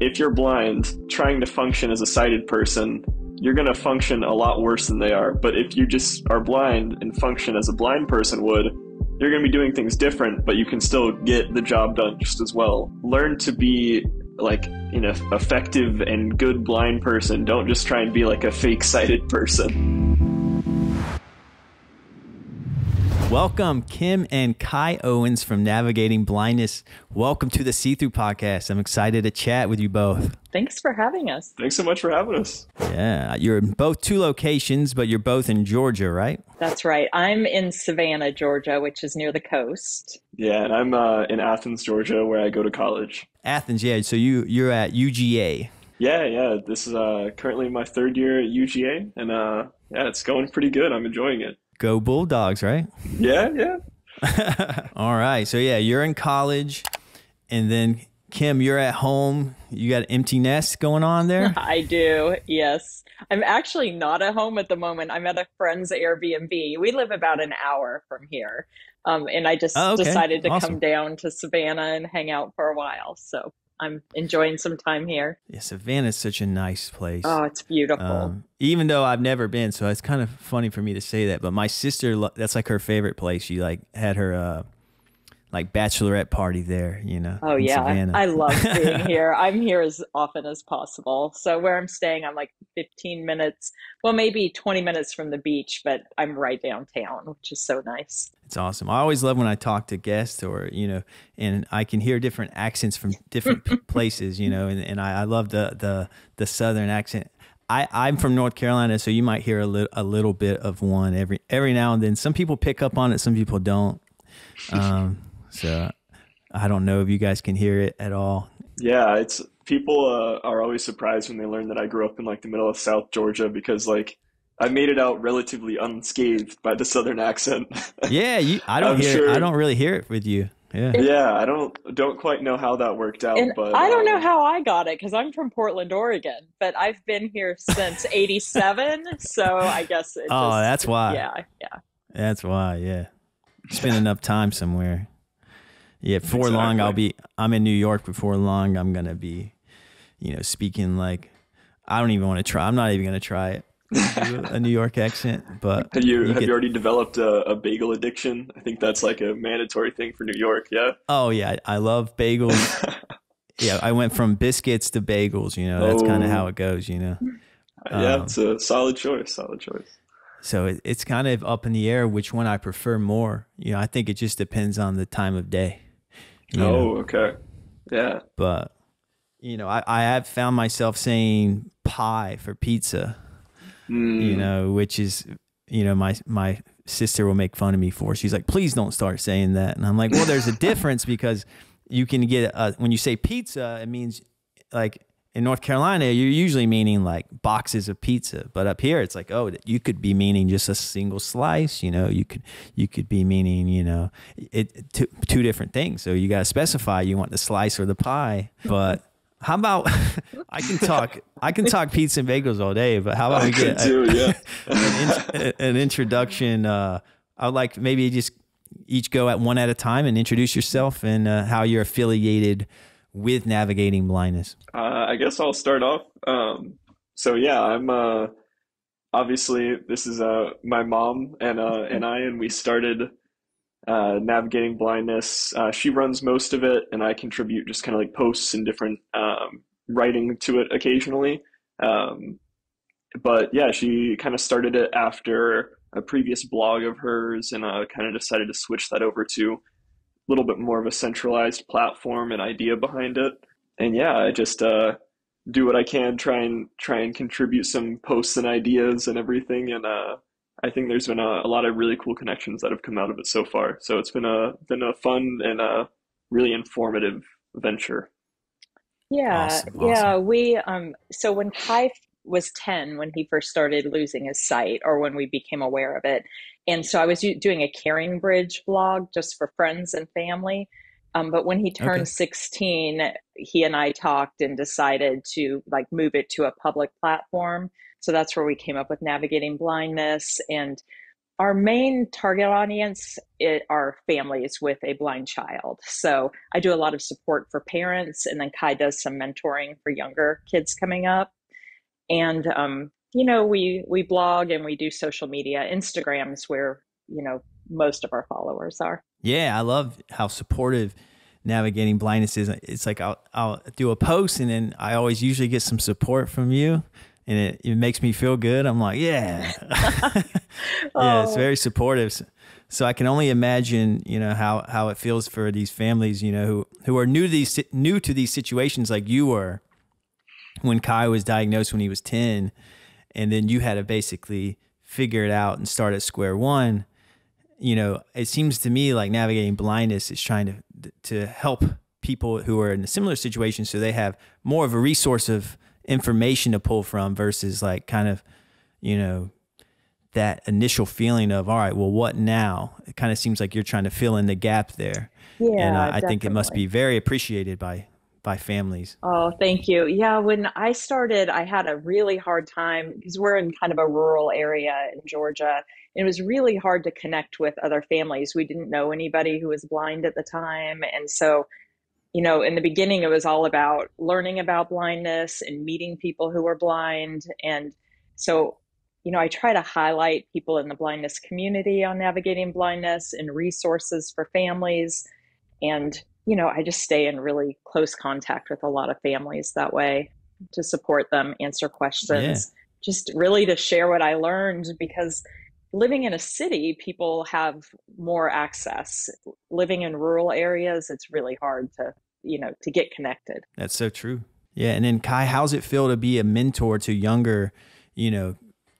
if you're blind, trying to function as a sighted person, you're going to function a lot worse than they are. But if you just are blind and function as a blind person would, you're going to be doing things different, but you can still get the job done just as well. Learn to be like an effective and good blind person. Don't just try and be like a fake sighted person. Welcome, Kim and Kai Owens from Navigating Blindness. Welcome to the See-Through Podcast. I'm excited to chat with you both. Thanks for having us. Thanks so much for having us. Yeah, you're in both two locations, but you're both in Georgia, right? That's right. I'm in Savannah, Georgia, which is near the coast. Yeah, and I'm in Athens, Georgia, where I go to college. Athens, yeah. So you're at UGA. Yeah. This is currently my third year at UGA, and yeah, it's going pretty good. I'm enjoying it. Go Bulldogs, right? Yeah. All right. So yeah, you're in college, and then Kim, you're at home. You got an empty nest going on there? I do, yes. I'm actually not at home at the moment. I'm at a friend's Airbnb. We live about an hour from here. And I just decided to come down to Savannah and hang out for a while. So I'm enjoying some time here. Yeah, Savannah's such a nice place. Oh, it's beautiful. Even though I've never been, so it's kind of funny for me to say that. But my sister, that's like her favorite place. She like had her like bachelorette party there, you know. Oh yeah, Savannah. I love being here. I'm here as often as possible. So where I'm staying, I'm like 15 minutes, well, maybe 20 minutes from the beach, but I'm right downtown, which is so nice. It's awesome. I always love when I talk to guests or, you know, and I can hear different accents from different places, you know, and I love the Southern accent. I'm from North Carolina, so you might hear a little bit of one every now and then. Some people pick up on it, some people don't. So I don't know if you guys can hear it at all. Yeah, it's people are always surprised when they learn that I grew up in like the middle of South Georgia because like I made it out relatively unscathed by the Southern accent. Yeah, I don't really hear it with you. Yeah, I don't quite know how that worked out, and but I don't know how I got it because I'm from Portland, Oregon, but I've been here since '87, so I guess that's why. Yeah. That's why. Yeah, spend enough time somewhere. Yeah, before long I'm in New York. Before long I'm gonna be, you know, speaking like I don't even want to try. I'm not even gonna try it. A New York accent, but have you already developed a bagel addiction? I think that's like a mandatory thing for New York. Yeah. Oh yeah, I love bagels. Yeah, I went from biscuits to bagels. You know, that's kind of how it goes. You know. Yeah, it's a solid choice. So it's kind of up in the air which one I prefer more. You know, I think it just depends on the time of day. Okay. Yeah. But you know, I have found myself saying pie for pizza. You know, which is, you know, my sister will make fun of me for. She's like, please don't start saying that. And I'm like, well, there's a difference because you can get when you say pizza, it means like in North Carolina, you're usually meaning like boxes of pizza. But up here, it's like, oh, you could be meaning just a single slice. You know, you could be meaning, you know, two different things. So you got to specify you want the slice or the pie. But how about I can talk pizza and bagels all day, but how about we get an introduction? I would like maybe just each go at one at a time and introduce yourself and how you're affiliated with Navigating Blindness. I guess I'll start off. So yeah, I'm obviously this is my mom and we started Navigating Blindness. She runs most of it, and I contribute just kind of like posts and different writing to it occasionally. But yeah, she kind of started it after a previous blog of hers, and kind of decided to switch that over to a little bit more of a centralized platform and idea behind it. And yeah, I just do what I can, try and contribute some posts and ideas and everything, and I think there's been a lot of really cool connections that have come out of it so far. So it's been a fun and a really informative venture. Yeah. Awesome. Yeah. We, so when Kai was 10, when he first started losing his sight, or when we became aware of it. And so I was doing a Caring Bridge blog just for friends and family. But when he turned 16, he and I talked and decided to like move it to a public platform. So that's where we came up with Navigating Blindness. And Our main target audience are families with a blind child. So I do a lot of support for parents, and then Kai does some mentoring for younger kids coming up. And we blog and we do social media. Instagram's where most of our followers are. Yeah, I love how supportive navigating blindness is. It's like I'll do a post, and then I always usually get some support from you, and it makes me feel good. I'm like, yeah. Yeah, it's very supportive. So I can only imagine, how it feels for these families, who are new to these situations like you were when Kai was diagnosed when he was 10, and then you had to basically figure it out and start at square one. It seems to me like navigating blindness is trying to help people who are in a similar situation, so they have more of a resource of information to pull from versus like kind of, that initial feeling of, all right, well, what now? It kind of seems like you're trying to fill in the gap there. Yeah, and I think it must be very appreciated by families. Oh, thank you. Yeah, when I started, I had a really hard time because we're in kind of a rural area in Georgia. It was really hard to connect with other families. We didn't know anybody who was blind at the time. And so, in the beginning, it was all about learning about blindness and meeting people who were blind. And so, I try to highlight people in the blindness community on navigating blindness and resources for families. And I just stay in really close contact with a lot of families that way to support them, answer questions, just really to share what I learned, because living in a city, people have more access. Living in rural areas, it's really hard to get connected. That's so true. Yeah. And then Kai, how's it feel to be a mentor to younger,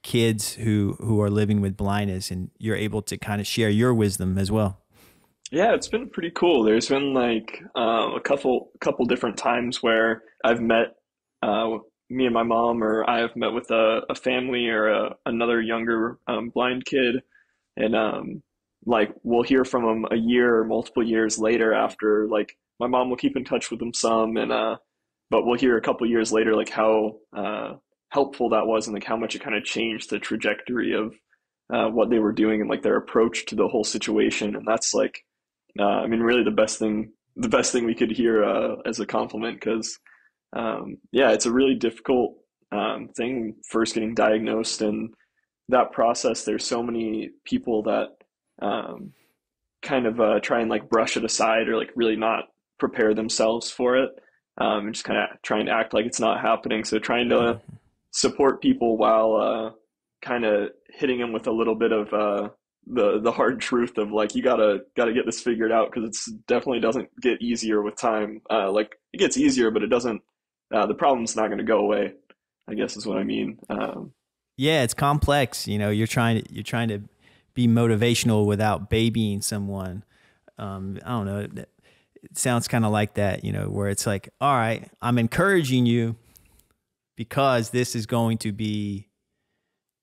kids who are living with blindness, and you're able to kind of share your wisdom as well? Yeah, it's been pretty cool. There's been like a couple different times where I've met me and my mom, or I have met with a family or another younger blind kid, and like we'll hear from them a year or multiple years later after. Like my mom will keep in touch with them some, and but we'll hear a couple years later like how helpful that was, and like how much it kind of changed the trajectory of what they were doing and like their approach to the whole situation. And that's like, I mean, really the best thing we could hear as a compliment, because it's a really difficult thing first getting diagnosed, and that process. There's so many people that kind of try and like brush it aside or like really not prepare themselves for it, and just kind of trying to act like it's not happening. So trying to support people while kind of hitting them with a little bit of the hard truth of like, you gotta get this figured out, because it's definitely doesn't get easier with time. Like it gets easier, but it doesn't. The problem's not going to go away, I guess is what I mean. Yeah, it's complex. You're trying to be motivational without babying someone. I don't know. It sounds kind of like that, where it's like, all right, I'm encouraging you because this is going to be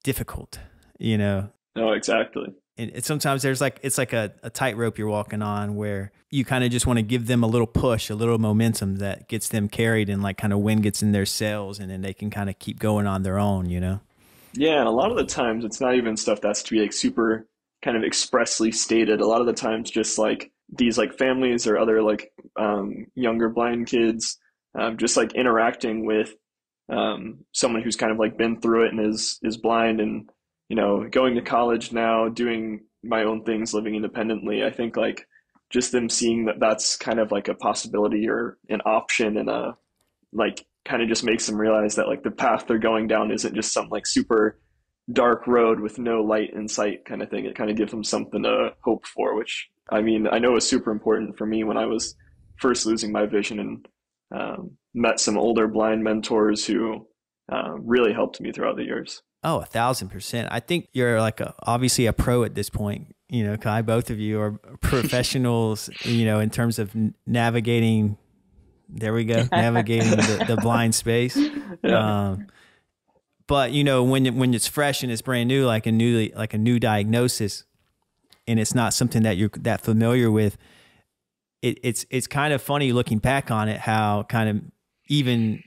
difficult, No, exactly. And sometimes there's like, it's like a tightrope you're walking on, where you kind of just want to give them a little push, a little momentum that gets them carried, and like kind of wind gets in their sails, and then they can kind of keep going on their own, Yeah, and a lot of the times it's not even stuff that's to be like super kind of expressly stated. A lot of the times just like these like families or other like younger blind kids just like interacting with someone who's kind of like been through it and is blind, and going to college now, doing my own things, living independently. I think like just them seeing that that's kind of like a possibility or an option, and like kind of just makes them realize that like the path they're going down isn't just some like super dark road with no light in sight kind of thing. It kind of gives them something to hope for, which I mean, I know was super important for me when I was first losing my vision, and met some older blind mentors who really helped me throughout the years. Oh, 1,000%. I think you're like obviously a pro at this point, Kai, both of you are professionals, in terms of navigating, there we go, navigating the blind space. Yeah. But when it's fresh and it's brand new, like a new diagnosis, and it's not something that you're that familiar with, it's kind of funny looking back on it, how kind of even,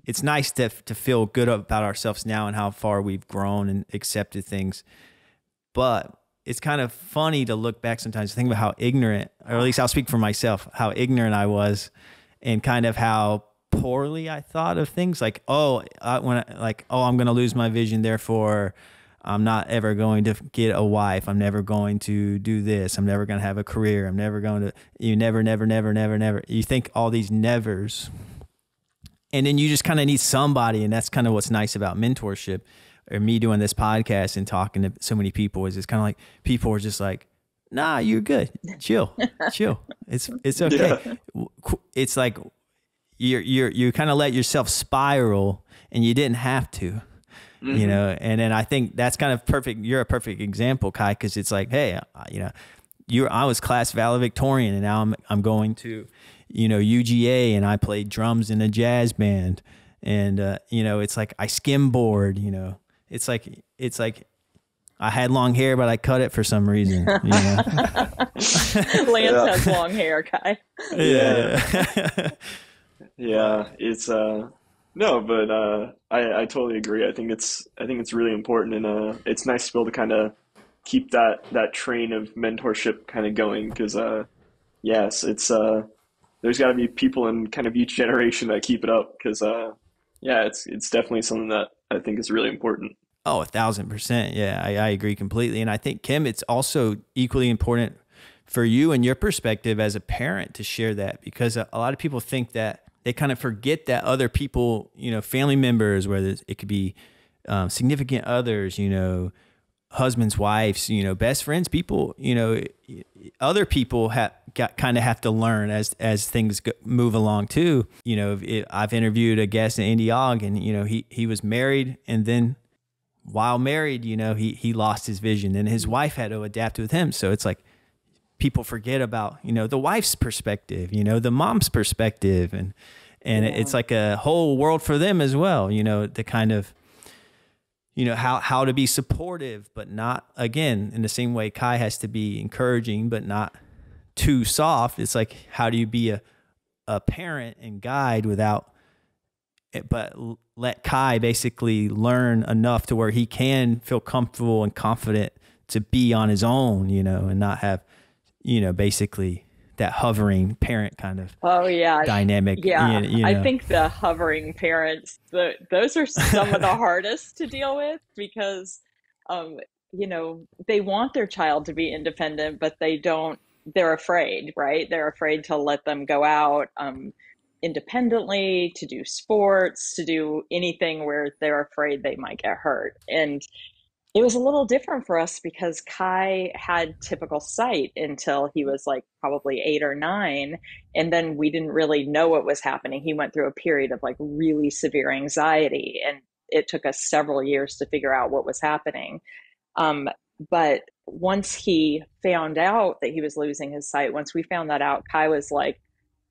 it's nice to feel good about ourselves now and how far we've grown and accepted things. But it's kind of funny to look back sometimes, think about how ignorant, or at least I'll speak for myself, how ignorant I was, and kind of how poorly I thought of things. Like, oh, I'm going to lose my vision, therefore I'm not ever going to get a wife. I'm never going to do this. I'm never going to have a career. I'm never going to, you never, never, never, never, never. You think all these nevers. And then you just kind of need somebody. And that's kind of what's nice about mentorship, or me doing this podcast and talking to so many people, is it's kind of like people are just like, nah, you're good. Chill. It's okay. Yeah. It's like you kind of let yourself spiral, and you didn't have to. Mm-hmm. You know, and then I think that's kind of perfect. You're a perfect example, Kai, because it's like, hey, you know, I was class valedictorian, and now I'm going to, you know, UGA, and I played drums in a jazz band, and you know, it's like I skimboard. You know, it's like I had long hair, but I cut it for some reason. You know? Lance has long hair, Kai. Yeah, yeah, it's No, but I totally agree. I think it's really important, and it's nice to be able to kind of keep that train of mentorship kind of going, because yes, it's there's got to be people in kind of each generation that keep it up, because yeah, it's definitely something that I think is really important. Oh, 1,000%. Yeah, I agree completely, and I think, Kim, it's also equally important for you and your perspective as a parent to share that, because a lot of people think that they kind of forget that other people, you know, family members, whether it could be significant others, you know, husbands, wives, you know, best friends, people, you know, other people have to learn as things move along too. You know, I've interviewed a guest in Indiog, and, you know, he was married, and then while married, you know, he lost his vision, and his wife had to adapt with him. So it's like people forget about, you know, the wife's perspective, you know, the mom's perspective, and it's like a whole world for them as well, you know, the kind of, you know, how to be supportive, but not, again, in the same way Kai has to be encouraging, but not too soft. It's like, how do you be a parent and guide without it, but let Kai basically learn enough to where he can feel comfortable and confident to be on his own, you know, and not have, you know, basically that hovering parent kind of dynamic. Yeah. You know. I think the hovering parents, those are some of the hardest to deal with, because, you know, they want their child to be independent, but they're afraid, right? They're afraid to let them go out independently, to do sports, to do anything where they're afraid they might get hurt. And it was a little different for us, because Kai had typical sight until he was like probably 8 or 9. And then we didn't really know what was happening. He went through a period of like really severe anxiety, and it took us several years to figure out what was happening. But once he found out that he was losing his sight, once we found that out, Kai was like,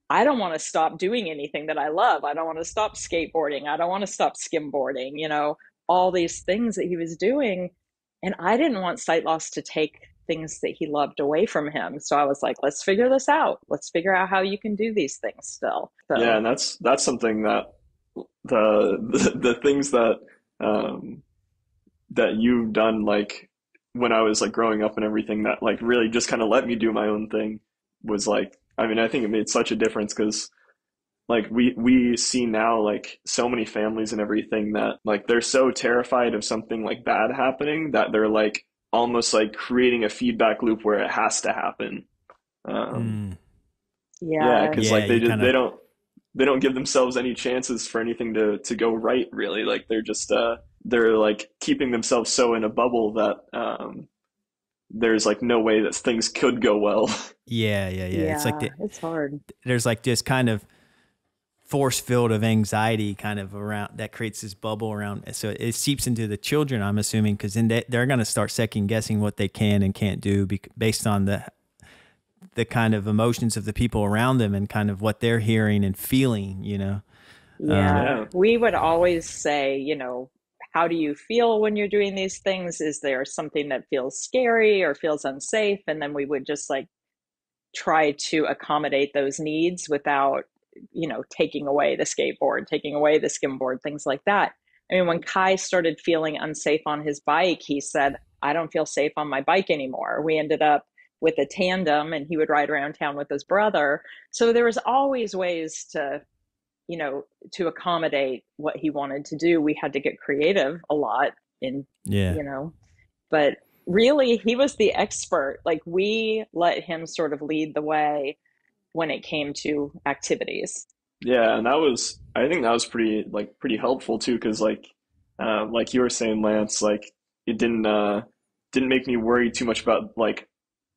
I don't want to stop doing anything that I love. I don't want to stop skateboarding. I don't want to stop skimboarding, you know, all these things that he was doing. And I didn't want sight loss to take things that he loved away from him. So I was like, let's figure this out. Let's figure out how you can do these things still. So, yeah, and that's something that the things that that you've done, like when I was like growing up and everything, that like really just kind of let me do my own thing, was like, I mean, I think it made such a difference, because like we see now like so many families and everything that like they're so terrified of something like bad happening that they're like almost like creating a feedback loop where it has to happen. Yeah, because like they don't give themselves any chances for anything to go right, really. Like they're just they're like keeping themselves so in a bubble that there's like no way that things could go well. Yeah. It's like it's hard. There's like this kind of force field of anxiety kind of around that creates this bubble around. So it seeps into the children, I'm assuming, because then they're going to start second guessing what they can and can't do based on the kind of emotions of the people around them and kind of what they're hearing and feeling, you know? Yeah. We would always say, you know, how do you feel when you're doing these things? Is there something that feels scary or feels unsafe? And then we would just like try to accommodate those needs without, you know, taking away the skateboard, taking away the skimboard, things like that. I mean, when Kai started feeling unsafe on his bike, he said, I don't feel safe on my bike anymore. We ended up with a tandem, and he would ride around town with his brother. So there was always ways to, to accommodate what he wanted to do. We had to get creative a lot in, Yeah. but really he was the expert. Like, we let him sort of lead the way when it came to activities. Yeah, and I think that was pretty helpful too, because like you were saying, Lance, like it didn't make me worry too much about like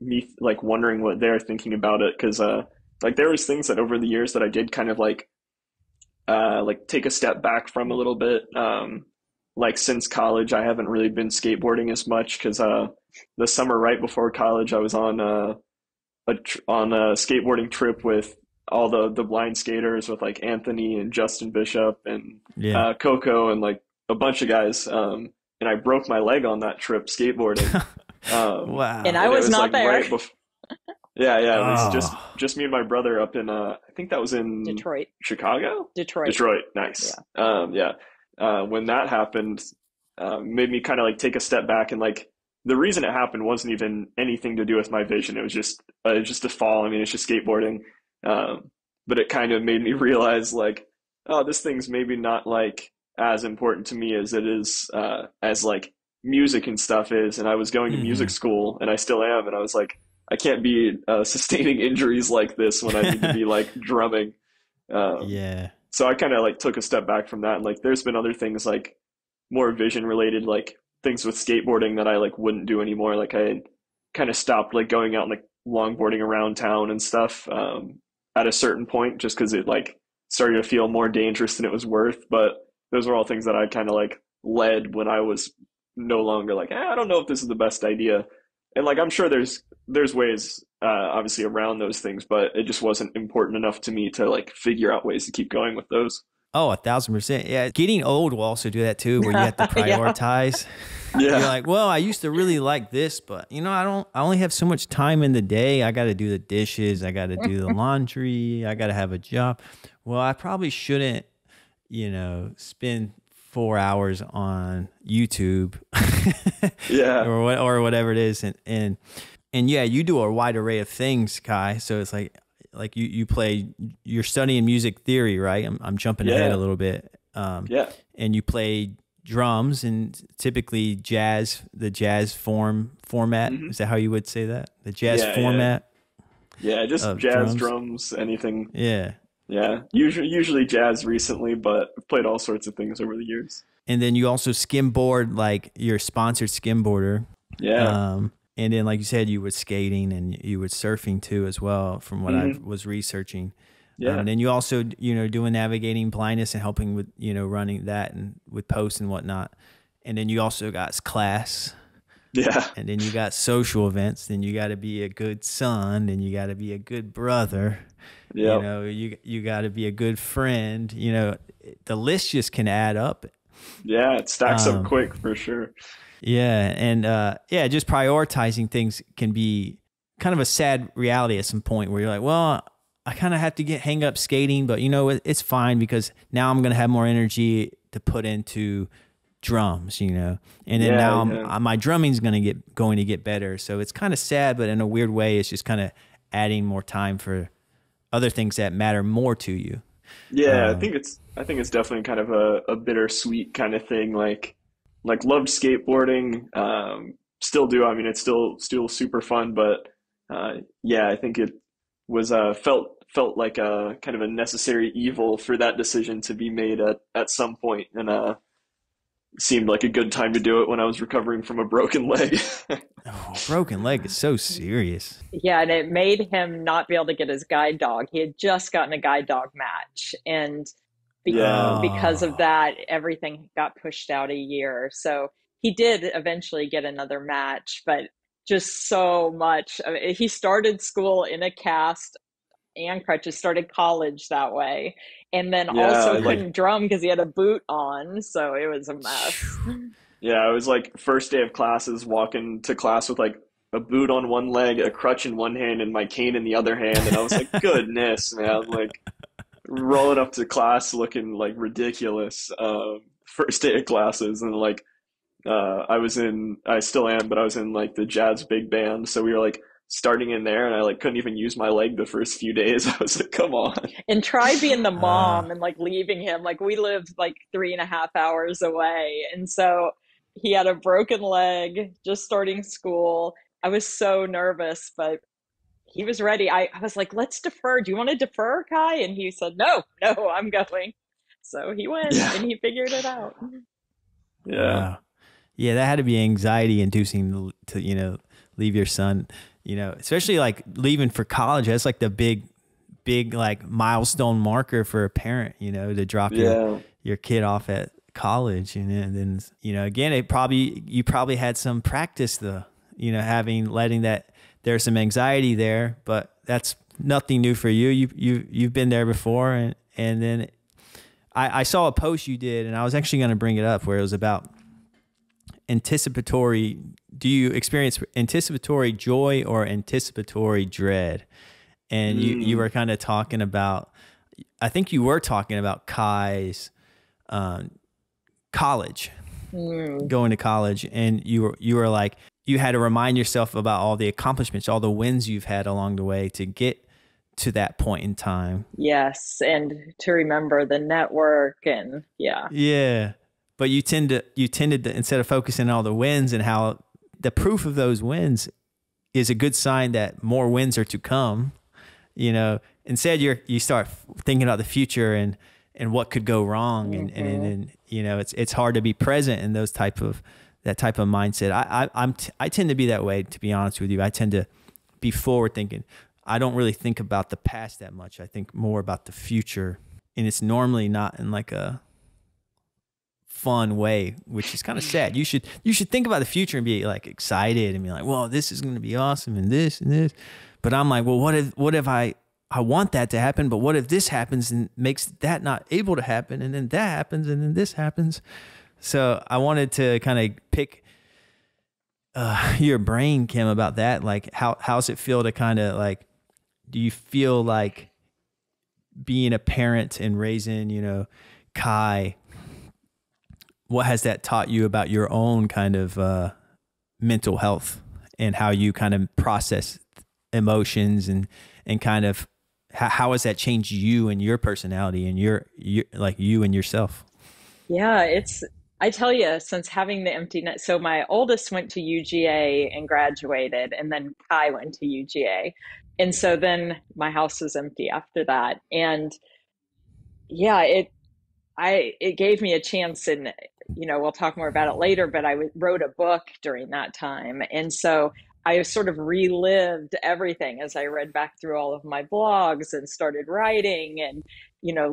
me like wondering what they're thinking about it, because like there was things that over the years that I did kind of like take a step back from a little bit. Like since college, I haven't really been skateboarding as much, because the summer right before college, I was on on a skateboarding trip with all the blind skaters, with like Anthony and Justin Bishop and Yeah. Coco and like a bunch of guys. And I broke my leg on that trip skateboarding. Wow. And I and it was not like there. right before. Yeah, yeah. It was Oh. just me and my brother up in I think that was in Detroit. Chicago. Detroit. Detroit, nice. Yeah. When that happened, made me kind of like take a step back, and like the reason it happened wasn't even anything to do with my vision. It was just a fall. I mean, it's just skateboarding. But it kind of made me realize like, oh, this thing's maybe not like as important to me as it is as like music and stuff is. And I was going to music school, and I still am, and I was like, I can't be sustaining injuries like this when I need to be like drumming. Yeah. So I kind of like took a step back from that, and like there's been other things like more vision related, like things with skateboarding that I like wouldn't do anymore. Like I kind of stopped like going out and like longboarding around town and stuff at a certain point, just because it like started to feel more dangerous than it was worth. But those were all things that I kind of like led when I was no longer like, I don't know if this is the best idea. And like I'm sure there's ways obviously around those things, but it just wasn't important enough to me to like figure out ways to keep going with those. Oh, 1,000%. Yeah. Getting old will also do that too, where you have to prioritize. Yeah. You're like, well, I used to really like this, but I only have so much time in the day. I got to do the dishes. I got to do the laundry. I got to have a job. Well, I probably shouldn't, spend 4 hours on YouTube Yeah. or whatever it is. And yeah, you do a wide array of things, Kai. So it's like you're studying music theory, right? I'm jumping ahead a little bit. Yeah. And you play drums, and typically the jazz format. Is that how you would say that? The jazz format? Yeah, just jazz drums, anything. Yeah. Yeah. Usually jazz recently, but I've played all sorts of things over the years. And then you also skimboard, like you're a sponsored skimboarder. Yeah. And then, like you said, you were skating and you were surfing too, as well, from what I was researching. Yeah. And then you also, doing navigating blindness and helping with, running that and with posts and whatnot. And then you also got class. Yeah. And then you got social events. Then you got to be a good son. Then you got to be a good brother. Yeah. You got to be a good friend. The list just can add up. Yeah, it stacks up quick for sure. Yeah, and just prioritizing things can be kind of a sad reality at some point, where you're like, well, I kind of have to hang up skating, but it's fine, because now I'm going to have more energy to put into drums, and then my drumming's going to get better. So it's kind of sad, but in a weird way, it's just kind of adding more time for other things that matter more to you. Yeah, I think it's definitely kind of a bittersweet kind of thing. Like loved skateboarding, still do. I mean, it's still super fun, but I think it was felt like a kind of a necessary evil for that decision to be made at some point, and seemed like a good time to do it when I was recovering from a broken leg. Broken leg is so serious. Yeah, and it made him not be able to get his guide dog. He had just gotten a guide dog match, and because of that, everything got pushed out a year. So he did eventually get another match, but just so much. I mean, he started school in a cast and crutches, started college that way, and then also couldn't drum because he had a boot on. So it was a mess. Yeah, it was like first day of classes, walking to class with like a boot on one leg, a crutch in one hand, and my cane in the other hand. And I was like, goodness, man, like rolling up to class looking like ridiculous. First day of classes, and like I still am, but I was in like the jazz big band. So we were like starting in there and I like couldn't even use my leg the first few days. I was like, come on. And try being the Uh, mom and like leaving him. Like we lived like 3.5 hours away. And so he had a broken leg, just starting school. I was so nervous, but he was ready. I was like, let's defer. Do you want to defer, Kai? And he said, no, I'm going. So he went Yeah. and he figured it out. Yeah. wow. Yeah, that had to be anxiety inducing to, leave your son, especially like leaving for college. That's like the big like milestone marker for a parent, to drop Yeah. your kid off at college. And then, again, you probably had some practice though, letting that there's some anxiety there, but that's nothing new for you. You've been there before. And then I saw a post you did, and I was actually going to bring it up, where it was about anticipatory. Do you experience anticipatory joy or anticipatory dread? And you were kind of talking about, I think you were talking about Kai's college, going to college, and you were like, you had to remind yourself about all the accomplishments, all the wins you've had along the way to get to that point in time. Yes. And to remember the network and yeah. Yeah. But you tended to, instead of focusing on all the wins and how the proof of those wins is a good sign that more wins are to come, instead you start thinking about the future and what could go wrong. And it's hard to be present in that type of mindset. I tend to be that way, to be honest with you. I tend to be forward thinking. I don't really think about the past that much. I think more about the future, and it's normally not in like a fun way, which is kind of sad. You should think about the future and be like excited and be like, well, this is going to be awesome and this and this. But I'm like, well, what if I want that to happen, but what if this happens and makes that not able to happen, and then that happens and then this happens. So I wanted to kind of pick your brain, Kim, about that. Like, how's it feel to kind of like, do you feel like being a parent and raising, Kai, what has that taught you about your own kind of mental health and how you kind of process emotions and kind of how has that changed you and your personality and your like you and yourself? Yeah, I tell you, since having the empty net, so my oldest went to UGA and graduated, and then Kai went to UGA. And so then my house was empty after that. And yeah, it gave me a chance, and we'll talk more about it later, but I wrote a book during that time. And so I sort of relived everything as I read back through all of my blogs and started writing and,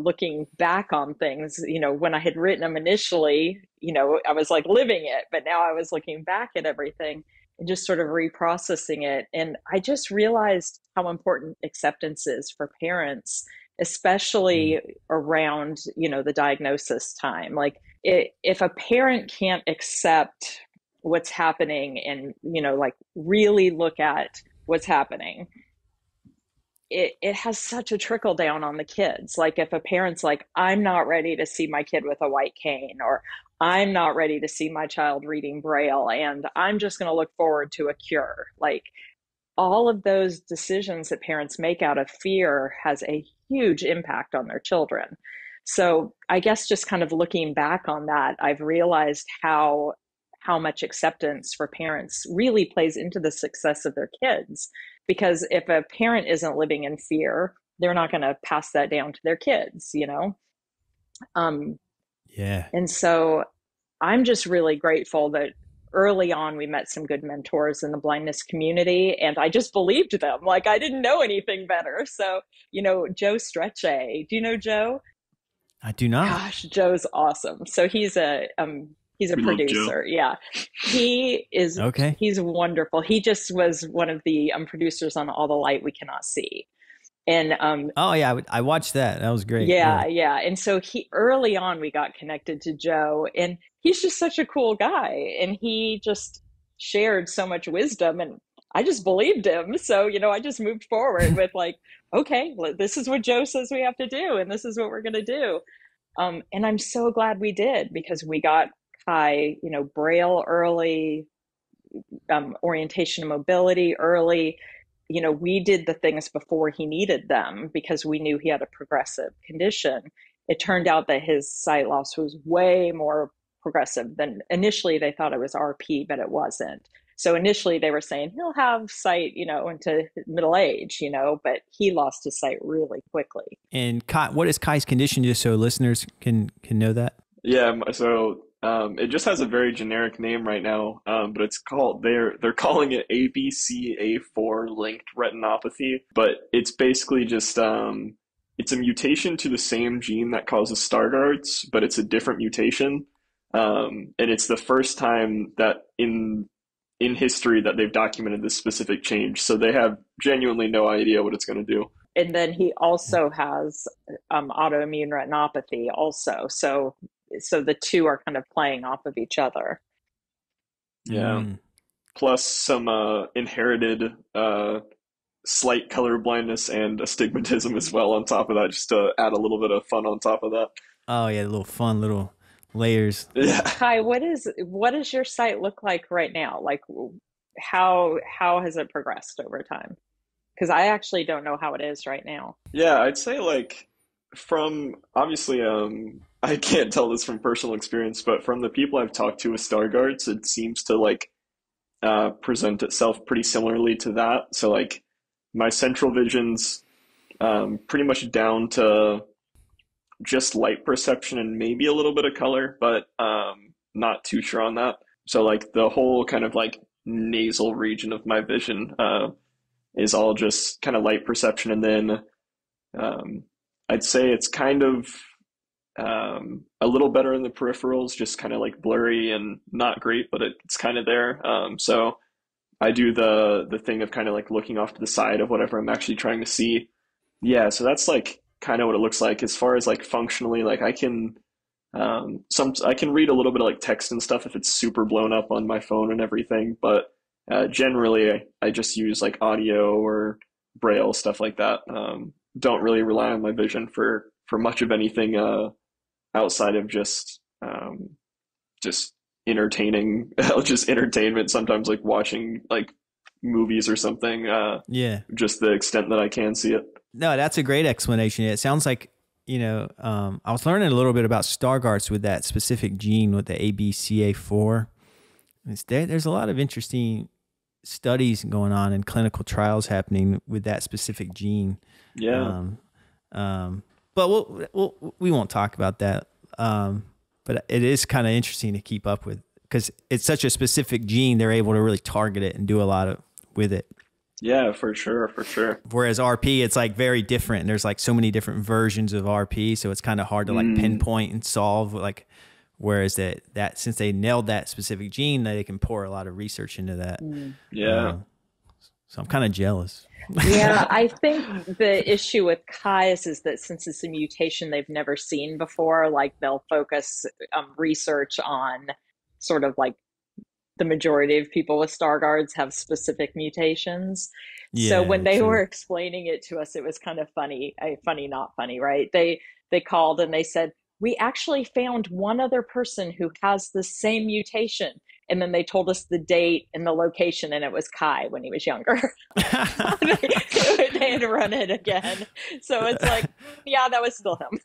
looking back on things, when I had written them initially, I was like living it, but now I was looking back at everything and just sort of reprocessing it. And I just realized how important acceptance is for parents, especially around, the diagnosis time. Like if a parent can't accept what's happening and, like really look at what's happening, it has such a trickle down on the kids. Like if a parent's like, I'm not ready to see my kid with a white cane, or I'm not ready to see my child reading Braille, and I'm just going to look forward to a cure. Like all of those decisions that parents make out of fear has a huge impact on their children. So I guess just kind of looking back on that, I've realized how much acceptance for parents really plays into the success of their kids. Because if a parent isn't living in fear, they're not going to pass that down to their kids, Yeah. And so I'm just really grateful that early on we met some good mentors in the blindness community, and I just believed them. Like I didn't know anything better. So, Joe Strecce, do you know Joe? I do not. Gosh, Joe's awesome. So he's a We love Joe. producer. Yeah. He is Okay. He's wonderful. He just was one of the producers on All the Light We Cannot See. And Oh yeah, I watched that. That was great. yeah. And so early on we got connected to Joe, and he's just such a cool guy, and he just shared so much wisdom, and I just believed him. So, I just moved forward with like, okay, this is what Joe says we have to do, and this is what we're going to do. And I'm so glad we did, because we got Kai, Braille early, orientation and mobility early. We did the things before he needed them because we knew he had a progressive condition. It turned out that his sight loss was way more progressive than initially they thought it was RP, but it wasn't. So initially they were saying he'll have sight, into middle age, but he lost his sight really quickly. And Kai, what is Kai's condition, just so listeners can know that? Yeah, so it just has a very generic name right now, but it's called they're calling it ABCA4 linked retinopathy, but it's basically just it's a mutation to the same gene that causes Stargard's, but it's a different mutation, and it's the first time that in history that they've documented this specific change. So they have genuinely no idea what it's going to do. And then he also has autoimmune retinopathy also. So the two are kind of playing off of each other. Yeah. Plus some inherited slight color blindness and astigmatism as well on top of that, just to add a little bit of fun on top of that. Oh yeah, little fun little layers. Yeah. Kai, what does your sight look like right now? Like how has it progressed over time? Because I actually don't know how it is right now. Yeah, I'd say like from obviously I can't tell this from personal experience, but from the people I've talked to with Stargards, it seems to like present itself pretty similarly to that. So like my central vision's pretty much down to just light perception and maybe a little bit of color, but not too sure on that. So like the whole kind of like nasal region of my vision is all just kind of light perception, and then I'd say it's kind of a little better in the peripherals, just kind of like blurry and not great, but it's kind of there. So I do the thing of kind of like looking off to the side of whatever I'm actually trying to see. Yeah, so that's like kind of what it looks like as far as like functionally. Like I can I can read a little bit of like text and stuff if it's super blown up on my phone and everything, but generally I just use like audio or braille, stuff like that. Don't really rely on my vision for much of anything outside of just entertaining, just entertainment, sometimes like watching like movies or something. Yeah, just the extent that I can see it. No, that's a great explanation. It sounds like, I was learning a little bit about Stargard's with that specific gene with the ABCA4. There's a lot of interesting studies going on and clinical trials happening with that specific gene. Yeah. But we won't talk about that. But it is kind of interesting to keep up with because it's such a specific gene. They're able to really target it and do a lot with it. Yeah, for sure, for sure. Whereas RP, it's like very different. And there's like so many different versions of RP, so it's kind of hard to like pinpoint and solve. Like, whereas that since they nailed that specific gene, they can pour a lot of research into that. Yeah. So I'm kind of jealous. Yeah, I think the issue with Kai's is that since it's a mutation they've never seen before, like they'll focus research on sort of like the majority of people with Stargards have specific mutations. Yeah, so when they true. were explaining it to us, it was kind of funny, not funny, right? They called and they said, we actually found one other person who has the same mutation. And then they told us the date and the location, and it was Kai when he was younger. They had to run it again. So it's like, yeah, that was still him.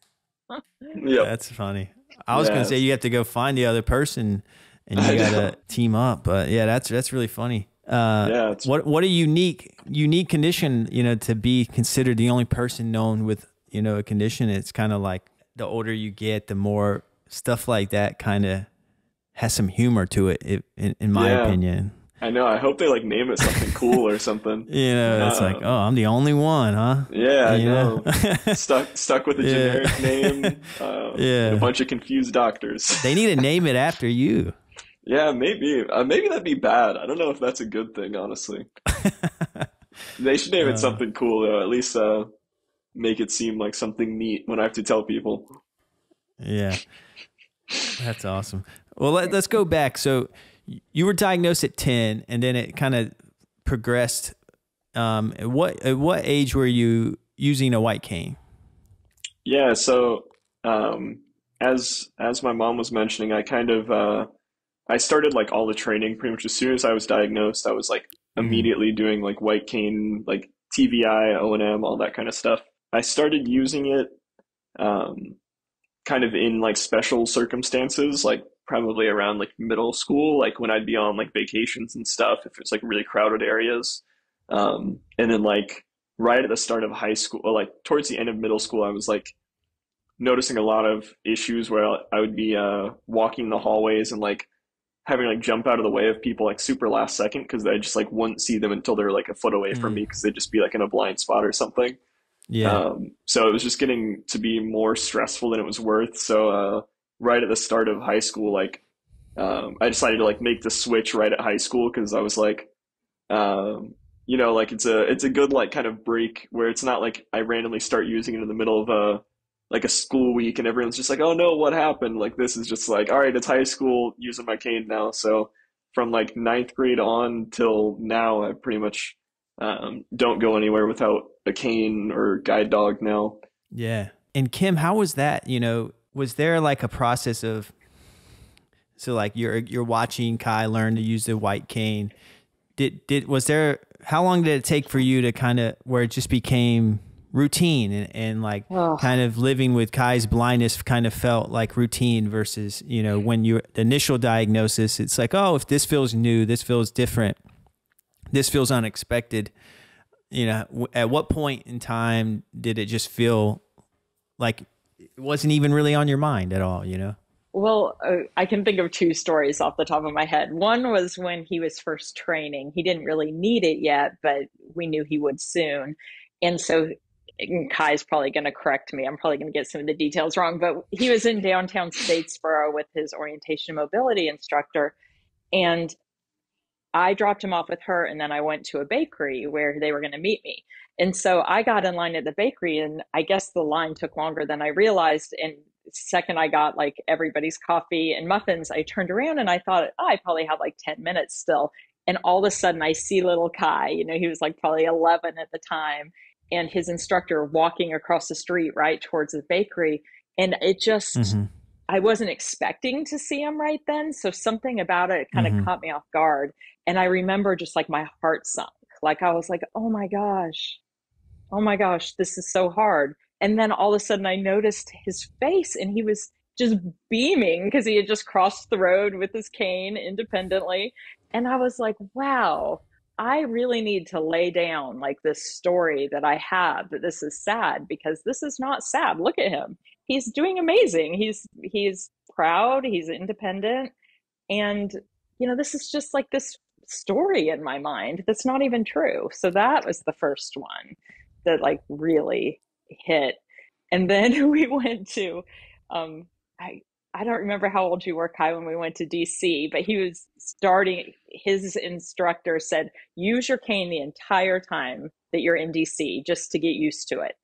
Yeah, that's funny. I was going to say you have to go find the other person and you got to team up. But yeah, that's really funny. What a unique condition, to be considered the only person known with, a condition. It's kind of like the older you get, the more stuff like that kind of has some humor to it, in my opinion. I know. I hope they like name it something cool or something. It's like, oh, I'm the only one, huh? Yeah, I know. Stuck with a generic name. And a bunch of confused doctors. They need to name it after you. Yeah, maybe. Maybe that'd be bad. I don't know if that's a good thing, honestly. They should name it something cool, though. At least make it seem like something neat when I have to tell people. Yeah. That's awesome. Well, let's go back. So you were diagnosed at 10, and then it kind of progressed. At what age were you using a white cane? Yeah, so as my mom was mentioning, I kind of I started like all the training pretty much as soon as I was diagnosed. I was like Mm-hmm. immediately doing like white cane, like TVI, O&M, all that kind of stuff. I started using it um, kind of in like special circumstances, like probably around like middle school, like when I'd be on like vacations and stuff, if it's like really crowded areas. And then like right at the start of high school, or like towards the end of middle school, I was like noticing a lot of issues where I would be walking the hallways and like having like jump out of the way of people like super last second because I just like wouldn't see them until they're like a foot away from me Mm. because they'd just be like in a blind spot or something. Yeah. So it was just getting to be more stressful than it was worth. So right at the start of high school, like I decided to like make the switch right at high school because I was like, um, like it's a good like kind of break where it's not like I randomly start using it in the middle of a like a school week and everyone's just like, oh no, what happened? Like this is just like, all right, it's high school using my cane now. So from like ninth grade on till now, I pretty much don't go anywhere without a cane or guide dog now. Yeah. And Kim, how was that? Was there like a process of, so like you're watching Kai learn to use the white cane. Was there, how long did it take for you to kind of, where it just became routine and like Oh, kind of living with Kai's blindness kind of felt like routine versus, when the initial diagnosis, it's like, oh, if this feels new, this feels different, this feels unexpected. At what point in time did it just feel like it wasn't even really on your mind at all? well, I can think of two stories off the top of my head. One was when he was first training. He didn't really need it yet, but we knew he would soon. And so and Kai's probably going to correct me. I'm probably going to get some of the details wrong, but he was in downtown Statesboro with his orientation mobility instructor. And I dropped him off with her, and then I went to a bakery where they were going to meet me. And so I got in line at the bakery, and I guess the line took longer than I realized. And second I got like everybody's coffee and muffins, I turned around and I thought, oh, I probably have like 10 minutes still. And all of a sudden I see little Kai, he was like probably 11 at the time, and his instructor walking across the street right towards the bakery. And it just, Mm-hmm. I wasn't expecting to see him right then. So something about it kind of Mm-hmm. caught me off guard. And I remember just like my heart sunk. Like I was like, oh my gosh, this is so hard. And then all of a sudden I noticed his face and he was just beaming because he had just crossed the road with his cane independently. And I was like, wow, I really need to lay down like this story that I have, that this is sad, because this is not sad. Look at him. He's doing amazing. He's proud, he's independent, and this is just like this story in my mind that's not even true. So that was the first one that like really hit. And then we went to um I I don't remember how old you were, Kai, when we went to DC, but he was starting, his instructor said, use your cane the entire time that you're in DC just to get used to it.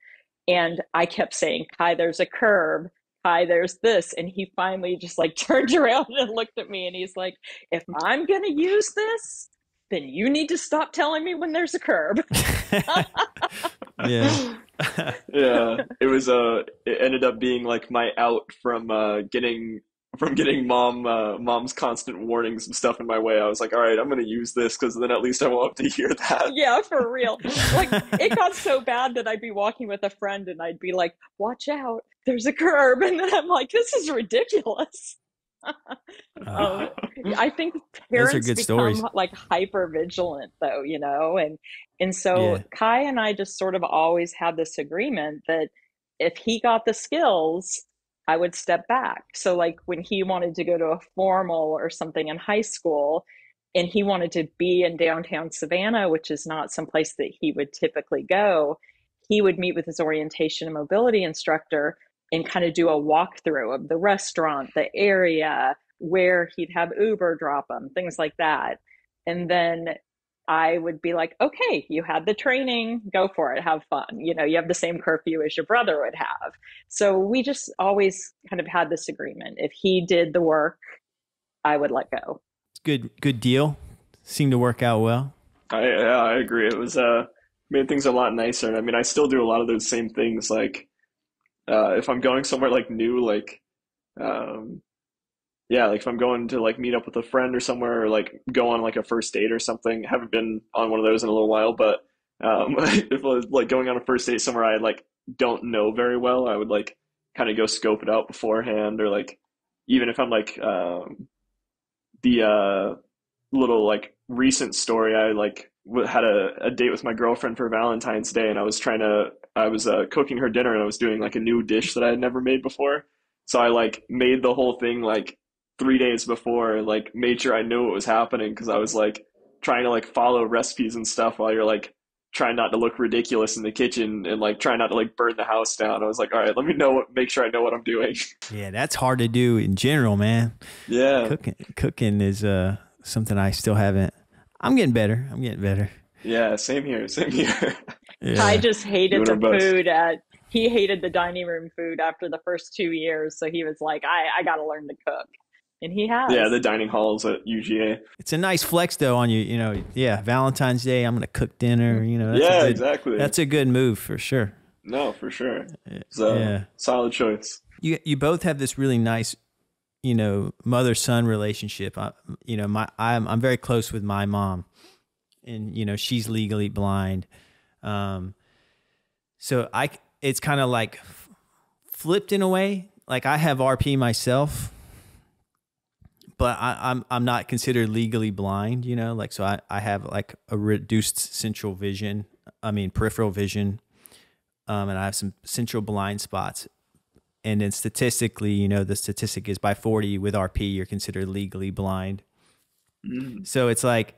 And I kept saying, Kai, there's a curb. Kai, there's this. And he finally just like turned around and looked at me and he's like, if I'm going to use this, then you need to stop telling me when there's a curb. Yeah. Yeah, it ended up being like my out from getting mom's constant warnings and stuff in my way. I was like, all right, I'm gonna use this because then at least I won't have to hear that. Yeah, for real. Like it got so bad that I'd be walking with a friend and I'd be like, watch out, there's a curb. And then I'm like, this is ridiculous. Uh, um, I think those are parents good stories. become like hyper vigilant though, and so Yeah. Kai and I just sort of always had this agreement that if he got the skills, I would step back. So like when he wanted to go to a formal or something in high school and he wanted to be in downtown Savannah, which is not someplace that he would typically go, he would meet with his orientation and mobility instructor and kind of do a walkthrough of the restaurant, the area, where he'd have Uber drop him, things like that. And then I would be like, okay, you had the training, go for it, have fun. You have the same curfew as your brother would have. So we just always kind of had this agreement. If he did the work, I would let go. It's good deal. Seemed to work out well. Yeah, I agree. It was made things a lot nicer. And I mean, I still do a lot of those same things. Like if I'm going somewhere like new, like Yeah, like if I'm going to like meet up with a friend or somewhere or like go on like a first date or something, haven't been on one of those in a little while, but if I was like going on a first date somewhere I like don't know very well, I would like kind of go scope it out beforehand, or like even if I'm like the little like recent story, I like had a date with my girlfriend for Valentine's Day, and I was cooking her dinner, and I was doing like a new dish that I had never made before. So I like made the whole thing like 3 days before, and like made sure I knew what was happening, because I was like trying to like follow recipes and stuff while you're like trying not to look ridiculous in the kitchen and like trying not to like burn the house down. I was like, all right, let me make sure I know what I'm doing. Yeah, that's hard to do in general, man. Yeah. Cooking is something I still haven't. I'm getting better. Yeah, same here. Same here. I Yeah. just hated Doing our the best. food he hated the dining room food after the first 2 years. So he was like, I got to learn to cook. And he Yeah, has. the dining halls at UGA. It's a nice flex though on you, yeah, Valentine's Day, I'm going to cook dinner, Yeah, exactly. that's a good move for sure. No, for sure. It's a Yeah. solid choice. You both have this really nice, mother-son relationship. I'm very close with my mom, and she's legally blind. So it's kind of like flipped in a way. Like I have RP myself, but I'm not considered legally blind, like, so I have like a reduced peripheral vision. And I have some central blind spots. And then statistically, the statistic is by 40 with RP, you're considered legally blind. Mm. So it's like,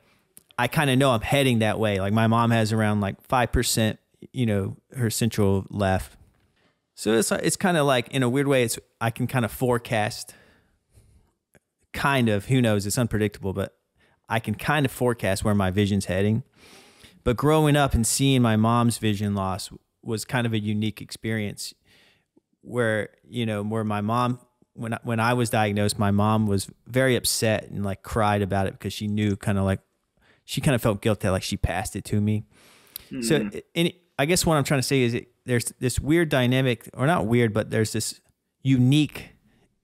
I kind of know I'm heading that way. Like my mom has around like 5%, her central left. So it's kind of like, in a weird way, I can kind of forecast, who knows, it's unpredictable, but I can kind of forecast where my vision's heading. But growing up and seeing my mom's vision loss was kind of a unique experience, where my mom, when I was diagnosed, my mom was very upset and like cried about it, because she knew she kind of felt guilt that like she passed it to me. Mm. So I guess what I'm trying to say is there's this weird dynamic, or not weird, but there's this unique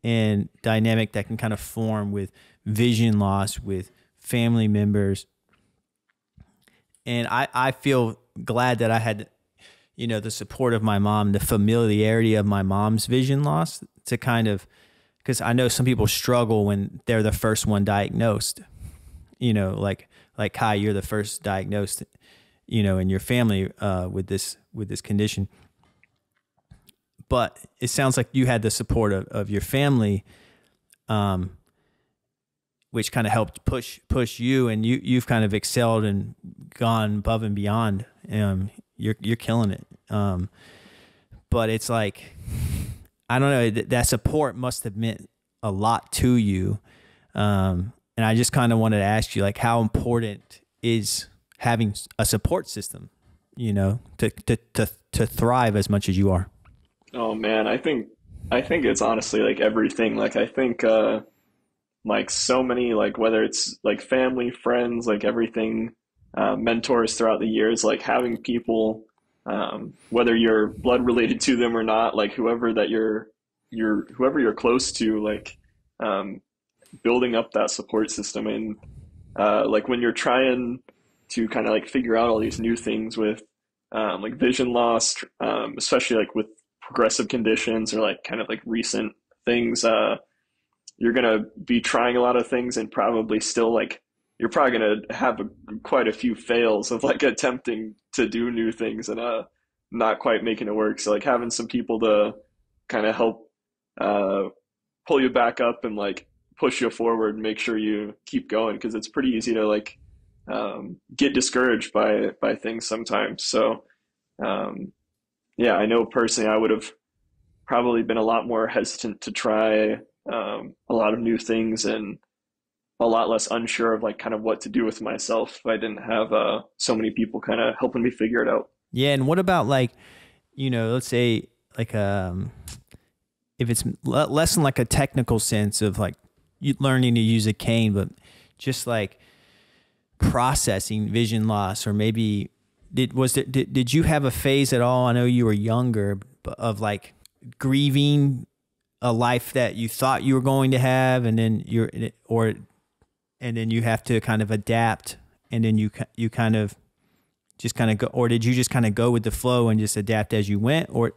and dynamic that can kind of form with vision loss with family members. And I feel glad that I had, the support of my mom, the familiarity of my mom's vision loss, to kind of, because I know some people struggle when they're the first one diagnosed, like Kai, you're the first diagnosed, in your family with this condition. But it sounds like you had the support of your family, which kind of helped push you, and you've kind of excelled and gone above and beyond. You're killing it. But it's like, I don't know, that support must have meant a lot to you. And I just kind of wanted to ask you, like, how important is having a support system, to thrive as much as you are? Oh man, I think it's honestly like everything. Like I think like so many, like whether it's like family, friends, like everything, mentors throughout the years, like having people, whether you're blood related to them or not, like whoever you're close to, like building up that support system. And like when you're trying to kind of like figure out all these new things with like vision loss, especially like with progressive conditions or like kind of like recent things, you're going to be trying a lot of things, and probably still like you're probably going to have quite a few fails of like attempting to do new things and not quite making it work. So like having some people to kind of help pull you back up and like push you forward and make sure you keep going, because it's pretty easy to like get discouraged by things sometimes. So yeah, I know personally I would have probably been a lot more hesitant to try a lot of new things, and a lot less unsure of like kind of what to do with myself if I didn't have so many people kind of helping me figure it out. Yeah, and what about like, let's say like if it's less in like a technical sense of like you learning to use a cane, but just like processing vision loss, or maybe did you have a phase at all? I know you were younger, but of like grieving a life that you thought you were going to have, and then and then you have to kind of adapt, and then you kind of just kind of go, or did you just kind of go with the flow and just adapt as you went? Or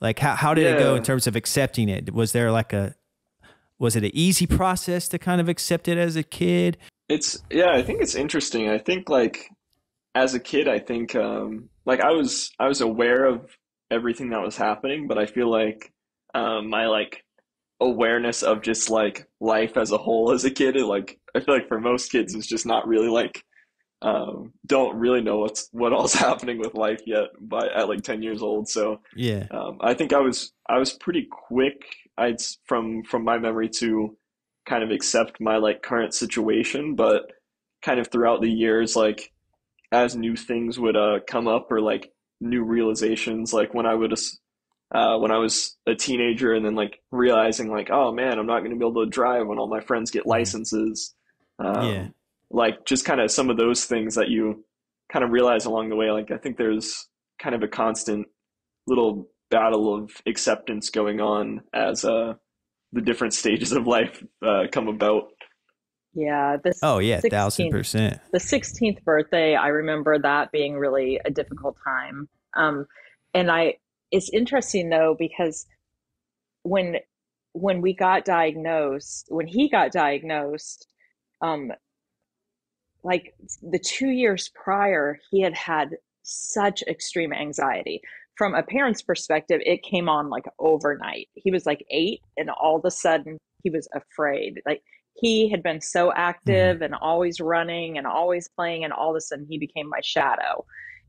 like, how did it go in terms of accepting it? Was it an easy process to kind of accept it as a kid? I think it's interesting. I think like as a kid, I think like I was aware of everything that was happening, but I feel like my like awareness of just like life as a whole as a kid, like I feel like for most kids it's just not really like don't really know what all's happening with life yet at like 10 years old. So Yeah. I think I was pretty quick, from my memory, to kind of accept my like current situation, but kind of throughout the years, like as new things would come up, or like new realizations, like when I was a teenager, and then like realizing like, oh man, I'm not going to be able to drive when all my friends get licenses. Yeah. Like just kind of some of those things that you kind of realize along the way. Like I think there's kind of a constant little battle of acceptance going on as the different stages of life come about. Yeah, Oh yeah, 16th 1000%. the 16th birthday, I remember that being really a difficult time. And it's interesting though, because when when he got diagnosed, um, like the 2 years prior, he had had such extreme anxiety. From a parent's perspective, it came on like overnight. He was like 8, and all of a sudden he was afraid. Like he had been so active and always running and always playing, and all of a sudden he became my shadow.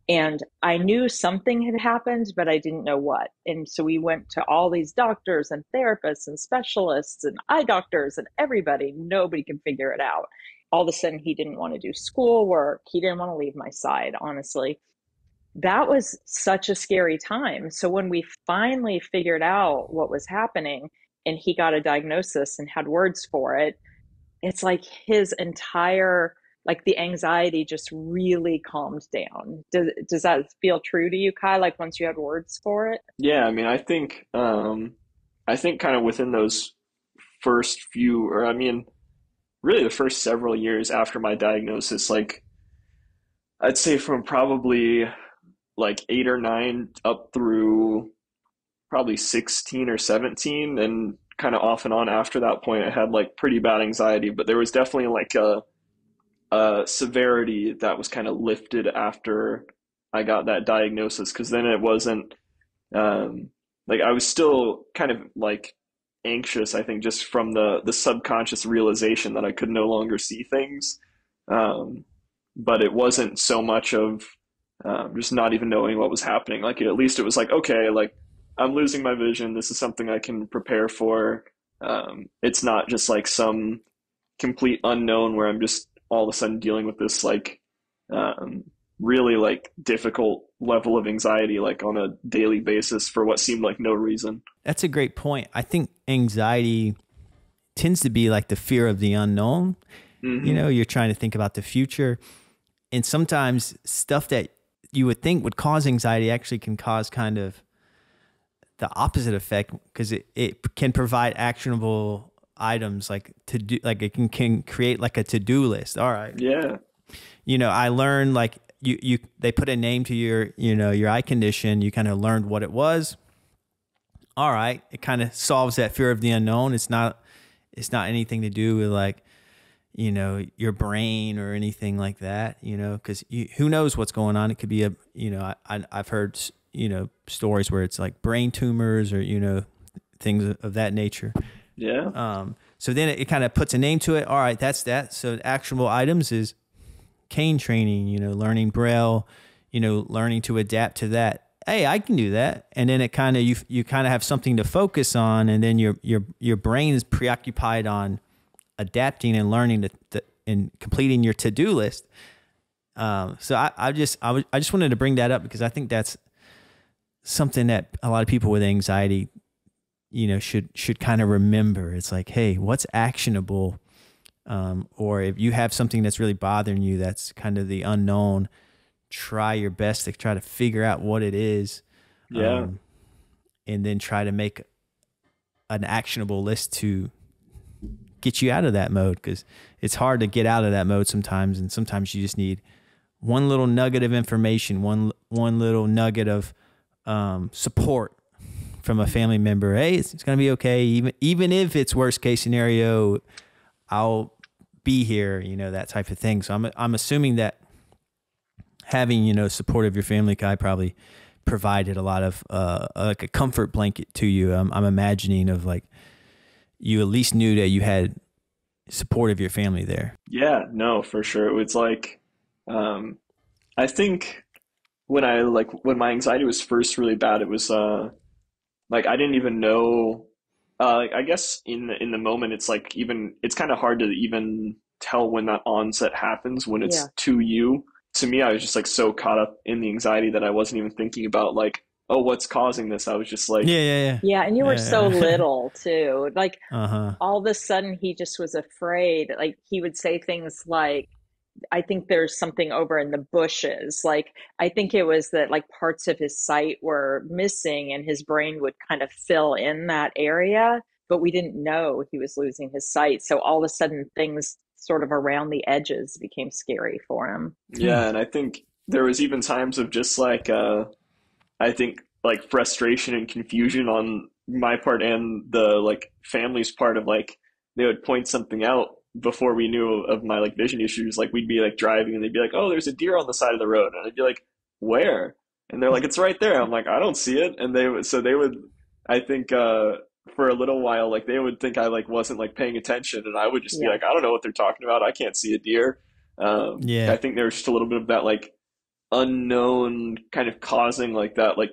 And I knew something had happened, but I didn't know what. And so we went to all these doctors and therapists and specialists and eye doctors and everybody. Nobody could figure it out. All of a sudden, he didn't want to do schoolwork. He didn't want to leave my side, honestly. That was such a scary time. So when we finally figured out what was happening and he got a diagnosis and had words for it, it's like his entire, like the anxiety just really calmed down. Does that feel true to you, Kai? Like once you had words for it? Yeah, I mean, I think kind of within those first few, or I mean, really the first several years after my diagnosis, like I'd say from probably like 8 or 9 up through probably 16 or 17, and kind of off and on after that point, I had like pretty bad anxiety, but there was definitely like a severity that was kind of lifted after I got that diagnosis, because then it wasn't like I was still kind of like anxious, I think, just from the subconscious realization that I could no longer see things. But it wasn't so much of just not even knowing what was happening. Like at least it was like, okay, like I'm losing my vision. This is something I can prepare for. It's not just like some complete unknown where I'm just all of a sudden dealing with this like really like difficult level of anxiety, like on a daily basis for what seemed like no reason. That's a great point. I think anxiety tends to be like the fear of the unknown. Mm-hmm. You know, you're trying to think about the future, and sometimes stuff that you would think would cause anxiety actually can cause kind of the opposite effect, because it can provide actionable items, like to do, like it can create like a to-do list. All right. Yeah. You know, I learned like they put a name to your, you know, your eye condition. You kind of learned what it was. All right. It kind of solves that fear of the unknown. It's not anything to do with like, you know, your brain or anything like that, you know, because who knows what's going on. It could be I've heard, you know, stories where it's like brain tumors or, you know, things of that nature. Yeah. So then it kind of puts a name to it. All right, that's that. So actionable items is cane training, you know, learning Braille, you know, learning to adapt to that. Hey, I can do that. And then it kind of, you kind of have something to focus on. And then your brain is preoccupied on adapting and learning and completing your to-do list. So I just wanted to bring that up because I think that's something that a lot of people with anxiety, you know, should kind of remember. It's like, hey, what's actionable? Or if you have something that's really bothering you, that's kind of the unknown, try your best to try to figure out what it is. Yeah. And then try to make an actionable list to get you out of that mode, because it's hard to get out of that mode sometimes, and sometimes you just need one little nugget of information, one little nugget of support from a family member. Hey, it's going to be okay, even if it's worst case scenario, I'll be here, that type of thing. So I'm assuming that having support of your family, Kai, probably provided a lot of like a comfort blanket to you. I'm imagining of like, you at least knew that you had support of your family there. Yeah, no, for sure. It was like, I think when my anxiety was first really bad, it was like I didn't even know. Like I guess in the moment, it's like it's kind of hard to even tell when that onset happens when Yeah. it's to you. To me, I was just like so caught up in the anxiety that I wasn't even thinking about like, oh, what's causing this? I was just like, Yeah, and you were so little too. Like Uh-huh. all of a sudden he just was afraid. Like he would say things like, I think there's something over in the bushes. Like I think it was that like parts of his sight were missing and his brain would kind of fill in that area, but we didn't know he was losing his sight. So all of a sudden things sort of around the edges became scary for him. yeah. And I think there was even times of just like, I think like frustration and confusion on my part and the like family's part of like they would point something out before we knew of my like vision issues. Like we'd be like driving and they'd be like, "Oh, there's a deer on the side of the road," and I'd be like, "Where?" And they're like, "It's right there." I'm like, "I don't see it." And they would, I think for a little while, like they would think I like wasn't like paying attention, and I would just be Yeah. like, "I don't know what they're talking about. I can't see a deer." Yeah. I think there was just a little bit of that like unknown kind of causing like that like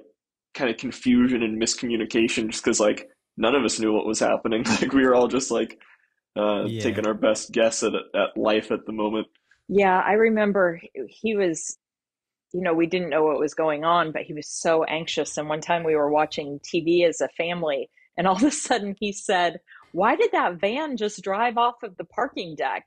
kind of confusion and miscommunication just because like none of us knew what was happening. Like we were all just like Yeah. taking our best guess at life at the moment. Yeah, I remember he was, we didn't know what was going on, but he was so anxious. And one time we were watching TV as a family, and all of a sudden he said, "Why did that van just drive off of the parking deck?"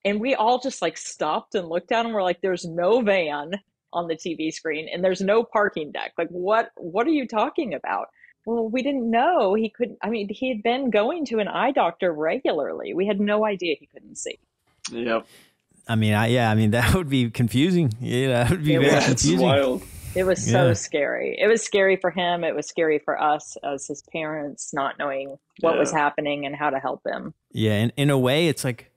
And we all just like stopped and looked at him. We're like, "There's no van on the TV screen and there's no parking deck. Like, what are you talking about?" Well, we didn't know he couldn't. I mean, he had been going to an eye doctor regularly. We had no idea he couldn't see. Yep. I mean, that would be confusing. Yeah, that would be It very was. It's confusing. wild. It was so Yeah. scary. It was scary for him. It was scary for us as his parents, not knowing what was Yeah. happening and how to help him. Yeah, and in a way, it's like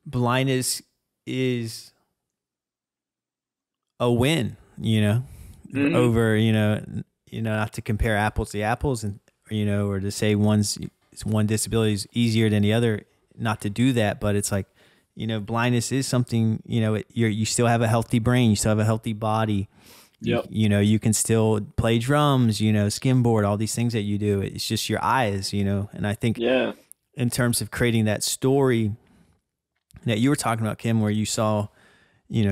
blindness is a win, Mhm. over, not to compare apples to apples, and or to say one disability is easier than the other, not to do that, but it's like, blindness is something, you still have a healthy brain, you still have a healthy body. Yep. You can still play drums, skimboard, all these things that you do. It's just your eyes, and I think Yeah. in terms of creating that story that you were talking about, Kim, where you saw,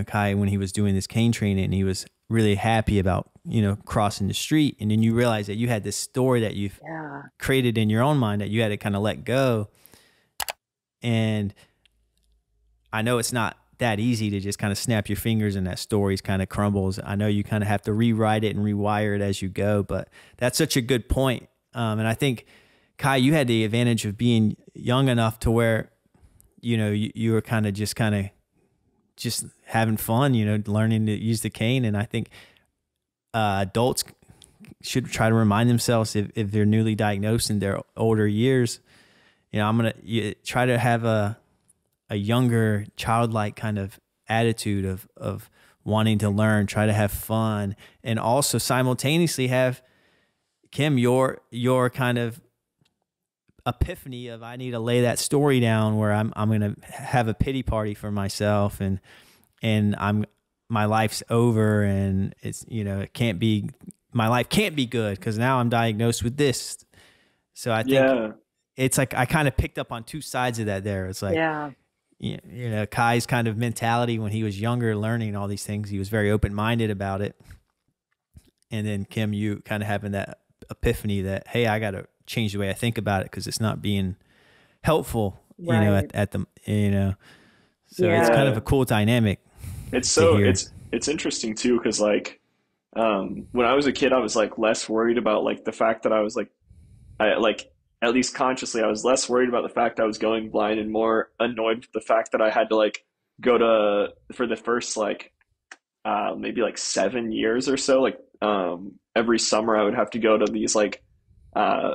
Kai, when he was doing this cane training, and he was really happy about, crossing the street. And then you realize that you had this story that you've Yeah. created in your own mind that you had to kind of let go. And I know it's not that easy to just kind of snap your fingers and that story kind of crumbles. I know you kind of have to rewrite it and rewire it as you go, but that's such a good point. And I think, Kai, you had the advantage of being young enough to where, you were kind of just having fun, learning to use the cane. And I think adults should try to remind themselves if they're newly diagnosed in their older years, I'm going to try to have a younger childlike kind of attitude of wanting to learn, try to have fun, and also simultaneously have, Kim, your kind of epiphany of, I need to lay that story down where I'm going to have a pity party for myself, and my life's over, and it's, my life can't be good because now I'm diagnosed with this. So I think it's like, I kind of picked up on two sides of that there. It's like, Yeah. Kai's kind of mentality when he was younger, learning all these things, he was very open-minded about it. And then Kim, you kind of having that epiphany that, hey, I got to change the way I think about it because it's not being helpful, Right. at the, so Yeah. it's kind of a cool dynamic. It's to so hear. it's interesting too because like when I was a kid I was like less worried about like the fact that I was like at least consciously, I was less worried about the fact I was going blind and more annoyed with the fact that I had to like go to for the first like maybe like 7 years or so, like every summer I would have to go to these like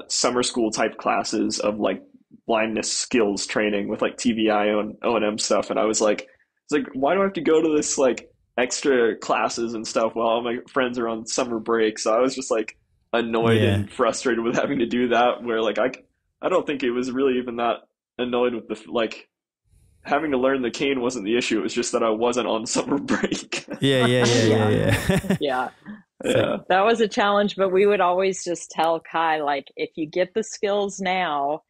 summer school type classes of like blindness skills training with like TVI and O&M stuff. And I was like, it's like, why do I have to go to this like extra classes and stuff while all my friends are on summer break? So I was just like annoyed Yeah. and frustrated with having to do that, where like I don't think it was really even that annoyed with the like having to learn the cane wasn't the issue. It was just that I wasn't on summer break. Yeah, yeah, yeah, yeah, Yeah. yeah. Yeah. So, Yeah. That was a challenge, but we would always just tell Kai, like, if you get the skills now,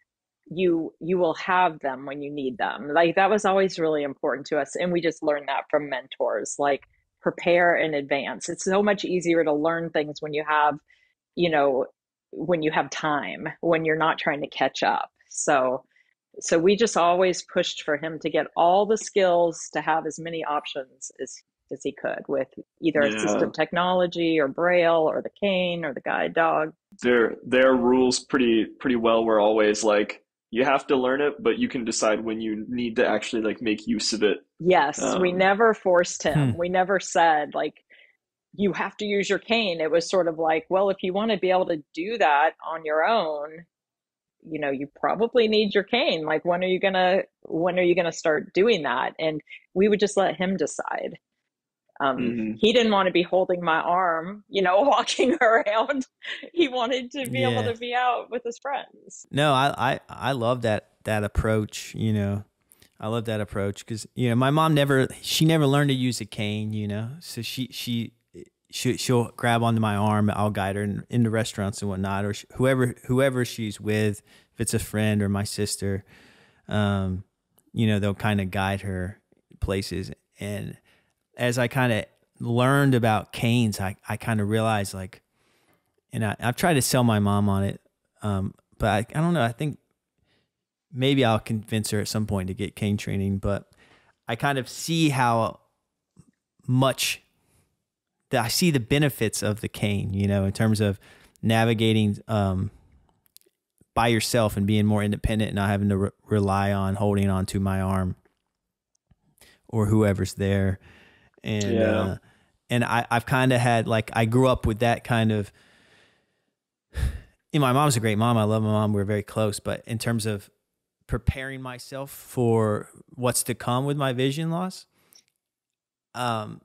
you will have them when you need them. Like that was always really important to us. And we just learned that from mentors, like prepare in advance. It's so much easier to learn things when you have, you know, when you have time, when you're not trying to catch up. So we just always pushed for him to get all the skills, to have as many options as he could with either Yeah. assistive technology or braille or the cane or the guide dog. Their rules pretty well were always like you have to learn it, but you can decide when you need to actually like make use of it. Yes, we Um, never forced him. hmm. We never said like you have to use your cane. It was sort of like, well, if you want to be able to do that on your own, you probably need your cane. Like when are you gonna start doing that? And we would just let him decide. mhm. He didn't want to be holding my arm, walking around. He wanted to be able Yeah. to be out with his friends. No, I love that approach, I love that approach because, my mom she never learned to use a cane, so she'll grab onto my arm. I'll guide her in the restaurants and whatnot, or whoever she's with, if it's a friend or my sister, they'll kind of guide her places. And as I kind of learned about canes, I kind of realized like, and I've tried to sell my mom on it. But I don't know. I think maybe I'll convince her at some point to get cane training, but I kind of see how much that I see the benefits of the cane, in terms of navigating by yourself and being more independent and not having to rely on holding on to my arm or whoever's there. And, Yeah. I've kind of had, like, I grew up with that kind of, my mom's a great mom. I love my mom. We're very close, but in terms of preparing myself for what's to come with my vision loss, I'm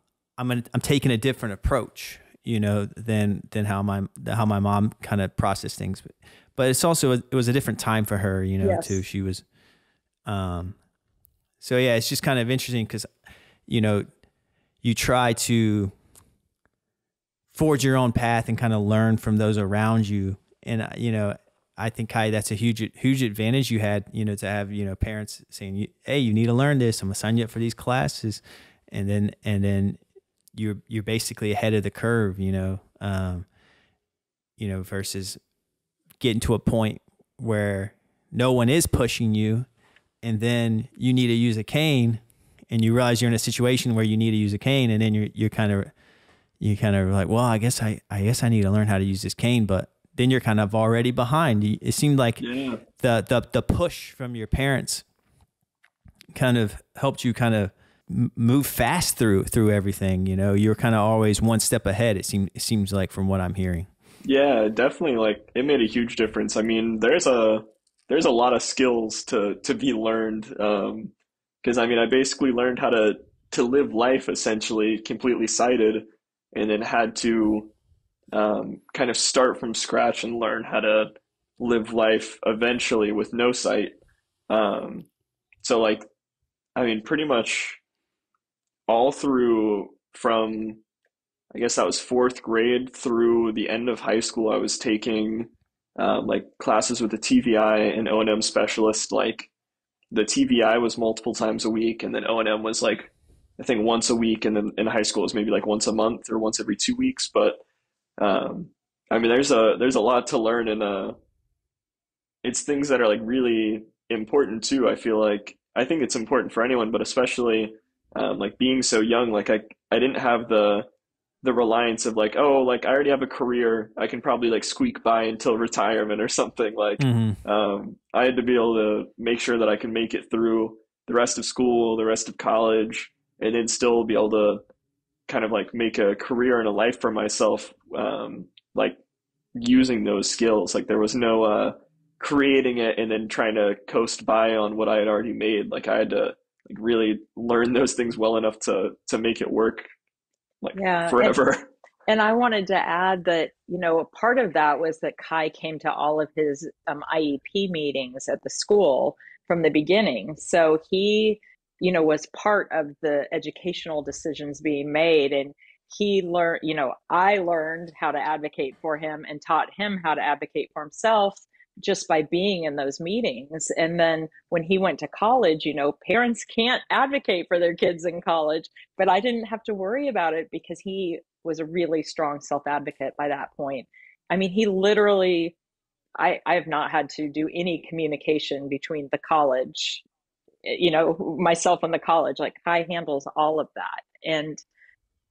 taking a different approach, than how my mom kind of processed things. But it's also, it was a different time for her, Yes. too. She was, so yeah, it's just kind of interesting because, you try to forge your own path and kind of learn from those around you. And, I think, Kai, that's a huge advantage you had, to have, parents saying, hey, you need to learn this. I'm gonna sign you up for these classes. And then you're basically ahead of the curve, versus getting to a point where no one is pushing you. And then you need to use a cane and you realize you're in a situation where you need to use a cane. And then you're kind of like, well, I guess I need to learn how to use this cane, but then you're kind of already behind. It seemed like Yeah. the push from your parents kind of helped you kind of move fast through everything. You're kind of always one step ahead. It seems like, from what I'm hearing. Yeah, definitely like it made a huge difference. I mean, there's a lot of skills to be learned. Because I mean, I basically learned how to live life essentially completely sighted, and then had to kind of start from scratch and learn how to live life eventually with no sight. So like, I mean, pretty much all through from I guess that was fourth grade through the end of high school, I was taking like classes with a TVI and O&M specialist. Like the TVI was multiple times a week, and then O&M was like I think once a week, and then in high school it was maybe like once a month or once every 2 weeks. But um, I mean, there's a lot to learn, and it's things that are like really important too. I think it's important for anyone, but especially like being so young. Like I didn't have the reliance of like, oh, like I already have a career, I can probably like squeak by until retirement or something. Like, I had to be able to make sure that I can make it through the rest of school, the rest of college, and then still be able to kind of like make a career and a life for myself, like using those skills. Like there was no creating it and then trying to coast by on what I had already made. Like I had to like really learn those things well enough to make it work like forever. And I wanted to add that, you know, a part of that was that Kai came to all of his IEP meetings at the school from the beginning. So he, you know, was part of the educational decisions being made. And he learned, you know, I learned how to advocate for him and taught him how to advocate for himself just by being in those meetings. And then when he went to college, you know, parents can't advocate for their kids in college, but I didn't have to worry about it because he was a really strong self-advocate by that point. I mean, he literally, I have not had to do any communication between the college, you know, myself and the college. Like Kai handles all of that. And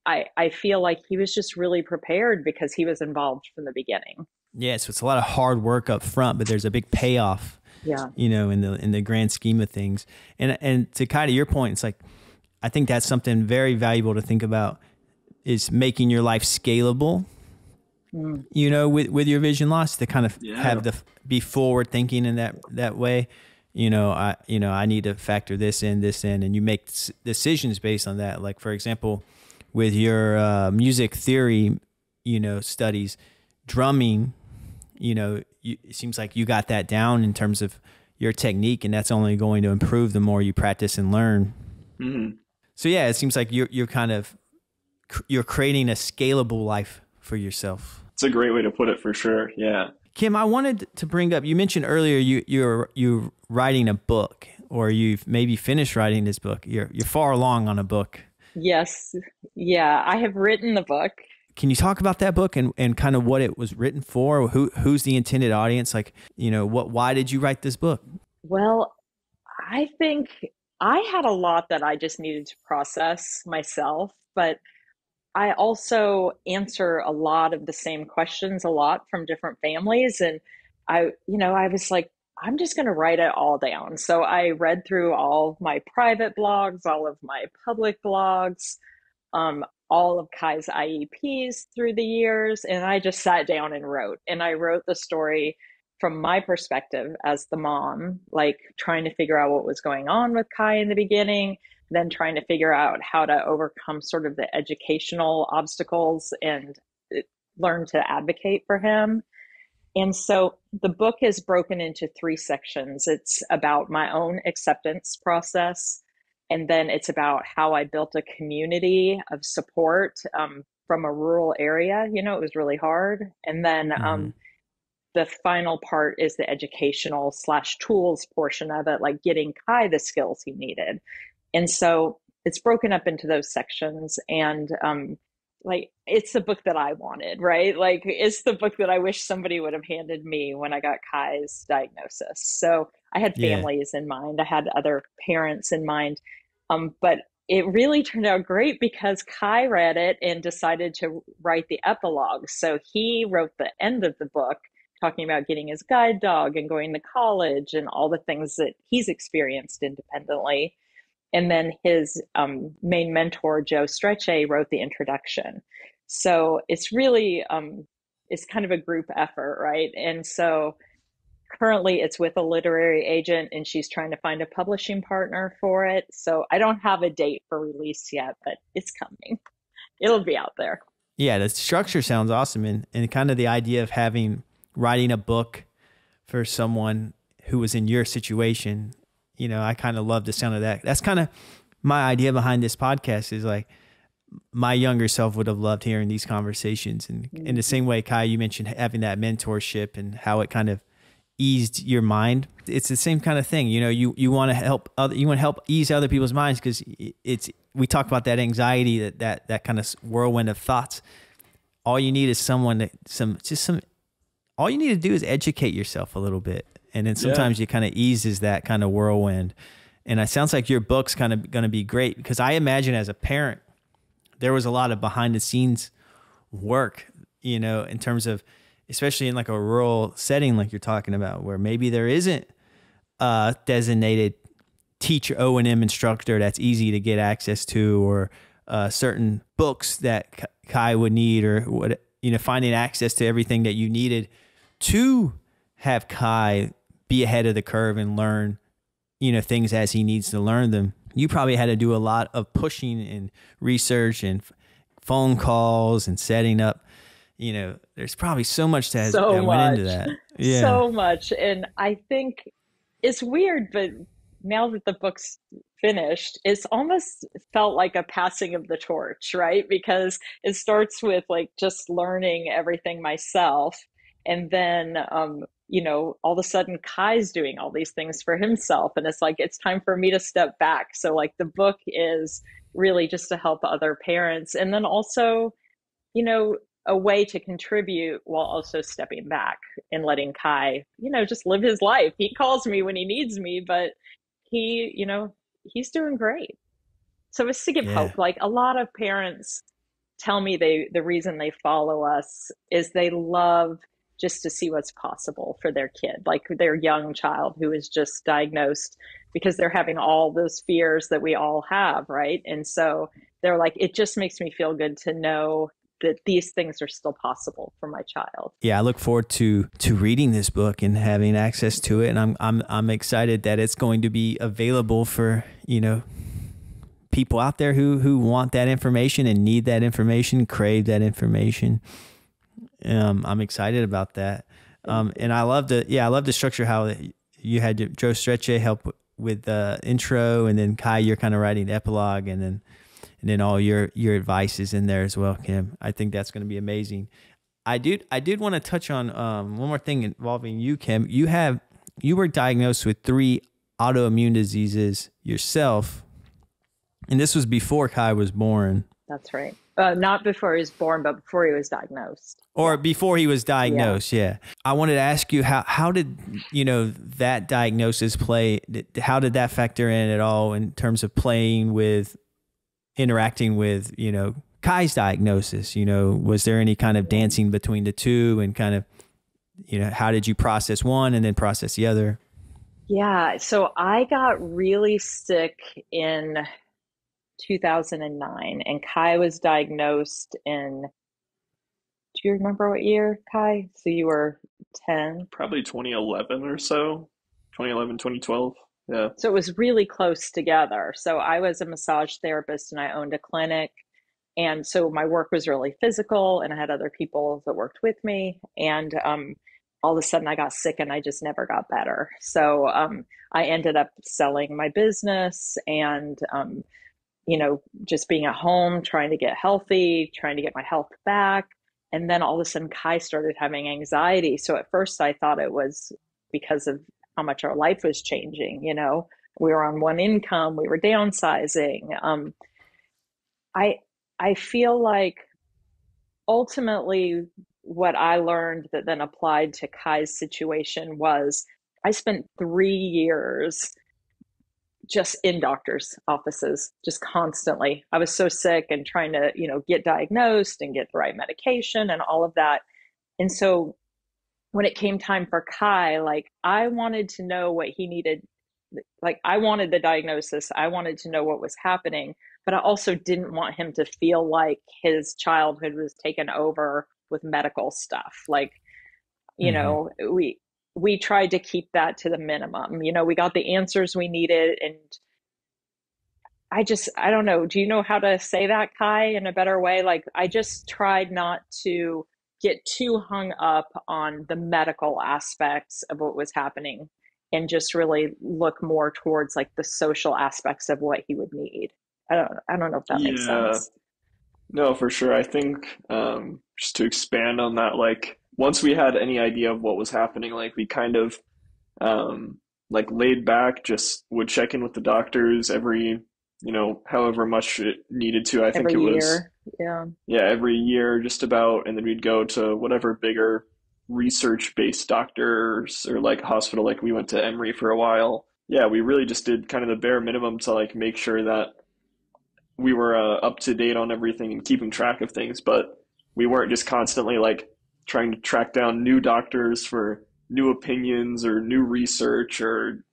I feel like he was just really prepared because he was involved from the beginning. Yeah, so it's a lot of hard work up front, but there's a big payoff. Yeah, you know, in the grand scheme of things. And to kind of your point, it's like I think that's something very valuable to think about is making your life scalable. You know, with your vision loss, to kind of have be forward thinking in that way. You know, I need to factor this in, and you make decisions based on that. Like for example, with your music theory, you know, studies, drumming, you know, it seems like you got that down in terms of your technique, and that's only going to improve the more you practice and learn. So yeah, it seems like you're kind of you're creating a scalable life for yourself. It's a great way to put it for sure. Yeah. Kim, I wanted to bring up, you mentioned earlier you're writing a book, or you've maybe finished writing this book. You're far along on a book. Yes. Yeah, I have written the book. Can you talk about that book and kind of what it was written for? Who's the intended audience? Like, you know, why did you write this book? Well, I think I had a lot that I just needed to process myself, but I also answer a lot of the same questions a lot from different families. And I was like, I'm just going to write it all down. So I read through all my private blogs, all of my public blogs, all of Kai's IEPs through the years. And I just sat down and wrote. And I wrote the story from my perspective as the mom, like trying to figure out what was going on with Kai in the beginning, then trying to figure out how to overcome sort of the educational obstacles and learn to advocate for him. And so the book is broken into 3 sections. It's about my own acceptance process. And then it's about how I built a Community of support from a rural area. You know, it was really hard. And then the final part is the educational / tools portion of it, like getting Kai the skills he needed. And so it's broken up into those sections. And like, it's the book that I wanted, right? Like, it's the book that I wish somebody would have handed me when I got Kai's diagnosis. So I had families in mind. I had other parents in mind. But it really turned out great because Kai read it and decided to write the epilogue. So he wrote the end of the book, talking about getting his guide dog and going to college and all the things that he's experienced independently. And then his main mentor, Joe Strechay, wrote the introduction. So it's really, it's kind of a group effort, right? And so currently it's with a literary agent and she's trying to find a publishing partner for it. So I don't have a date for release yet, but it's coming. It'll be out there. Yeah, the structure sounds awesome. And kind of the idea of writing a book for someone who was in your situation. You know, I kind of love the sound of that. That's kind of my idea behind this podcast, is like my younger self would have loved hearing these conversations. And in the same way, Kai, you mentioned having that mentorship and how it kind of eased your mind. It's the same kind of thing. You know, you want to help ease other people's minds, because we talk about that anxiety, that kind of whirlwind of thoughts. All you need is someone all you need to do is educate yourself a little bit. And then sometimes you kind of eases that kind of whirlwind. And it sounds like your book's kind of going to be great, because I imagine as a parent, there was a lot of behind the scenes work, in terms of, especially in like a rural setting, like you're talking about, where maybe there isn't a designated teacher, O&M instructor that's easy to get access to, or certain books that Kai would need, or what, finding access to everything that you needed to have Kai be ahead of the curve and learn, things as he needs to learn them. You probably had to do a lot of pushing and research and phone calls and setting up. There's probably so much that went into that. Yeah. So much. And I think it's weird, but now that the book's finished, it's almost felt like a passing of the torch, right? Because it starts with like just learning everything myself. And then, all of a sudden Kai's doing all these things for himself. And it's like, it's time for me to step back. So like the book is really just to help other parents. And then also, a way to contribute while also stepping back and letting Kai, just live his life. He calls me when he needs me, but he's doing great. So it's to give hope. Like a lot of parents tell me the reason they follow us is they love just to see what's possible for their kid, like their young child who is just diagnosed, because they're having all those fears that we all have, right? And so they're like, it just makes me feel good to know that these things are still possible for my child. Yeah, I look forward to reading this book and having access to it, and I'm excited that it's going to be available for people out there who want that information and need that information, crave that information. I'm excited about that, and I love the structure how you had Joe Strecce help with the intro, and then Kai, you're kind of writing the epilogue, and then all your advice is in there as well, Kim. I think that's going to be amazing. I did want to touch on one more thing involving you, Kim. You were diagnosed with 3 autoimmune diseases yourself, and this was before Kai was born. That's right. Not before he was born, but before he was diagnosed. Or before he was diagnosed, yeah. I wanted to ask you, how did that diagnosis play? How did that factor in at all in terms of interacting with, Kai's diagnosis? Was there any kind of dancing between the two, and kind of, how did you process one and then process the other? Yeah. So I got really sick in 2009, and Kai was diagnosed in, do you remember what year, Kai? So you were 10? Probably 2011 or so. 2011, 2012. Yeah. So it was really close together. So I was a massage therapist and I owned a clinic. And so my work was really physical, and I had other people that worked with me. And all of a sudden I got sick and I just never got better. So I ended up selling my business and, just being at home, trying to get healthy, trying to get my health back. And then all of a sudden Kai started having anxiety. So at first I thought it was because of how much our life was changing. We were on one income, we were downsizing. I feel like ultimately what I learned that then applied to Kai's situation was I spent 3 years just in doctors' offices, just constantly. I was so sick and trying to, get diagnosed and get the right medication and all of that. And so when it came time for Kai, like I wanted to know what he needed. Like I wanted the diagnosis. I wanted to know what was happening, but I also didn't want him to feel like his childhood was taken over with medical stuff. Like, we tried to keep that to the minimum. We got the answers we needed. And I don't know. Do you know how to say that, Kai, in a better way? Like I just tried not to get too hung up on the medical aspects of what was happening and just really look more towards like the social aspects of what he would need. I don't know if that makes sense. No, for sure. I think just to expand on that, like once we had any idea of what was happening, like we kind of like laid back, just would check in with the doctors every, however much it needed to. I think every it was year. Yeah, every year just about, and then we'd go to whatever bigger research-based doctors or like hospital, like we went to Emory for a while. Yeah, we really just did kind of the bare minimum to like make sure that we were up to date on everything and keeping track of things. But we weren't just constantly like trying to track down new doctors for new opinions or new research or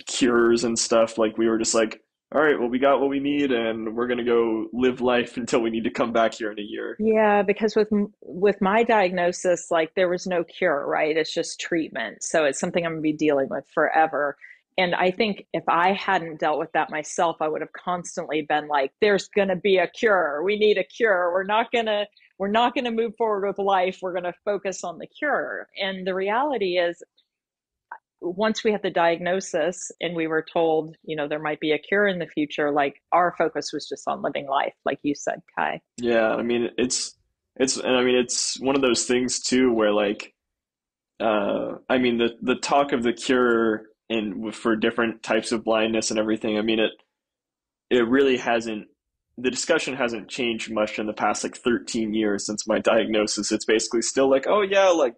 cures and stuff. Like we were just like, all right, well, we got what we need, and we're gonna go live life until we need to come back here in a year. Yeah, because with my diagnosis, like there was no cure, right? It's just treatment. So it's something I'm gonna be dealing with forever. And I think if I hadn't dealt with that myself, I would have constantly been like, there's gonna be a cure. We need a cure. We're not gonna move forward with life. We're gonna focus on the cure. And the reality is once we had the diagnosis and we were told, there might be a cure in the future, like our focus was just on living life, like you said, Kai. Yeah, I mean and I mean it's one of those things too where like I mean the talk of the cure and for different types of blindness and everything, I mean it really hasn't the discussion hasn't changed much in the past like 13 years since my diagnosis. It's basically still like, oh yeah, like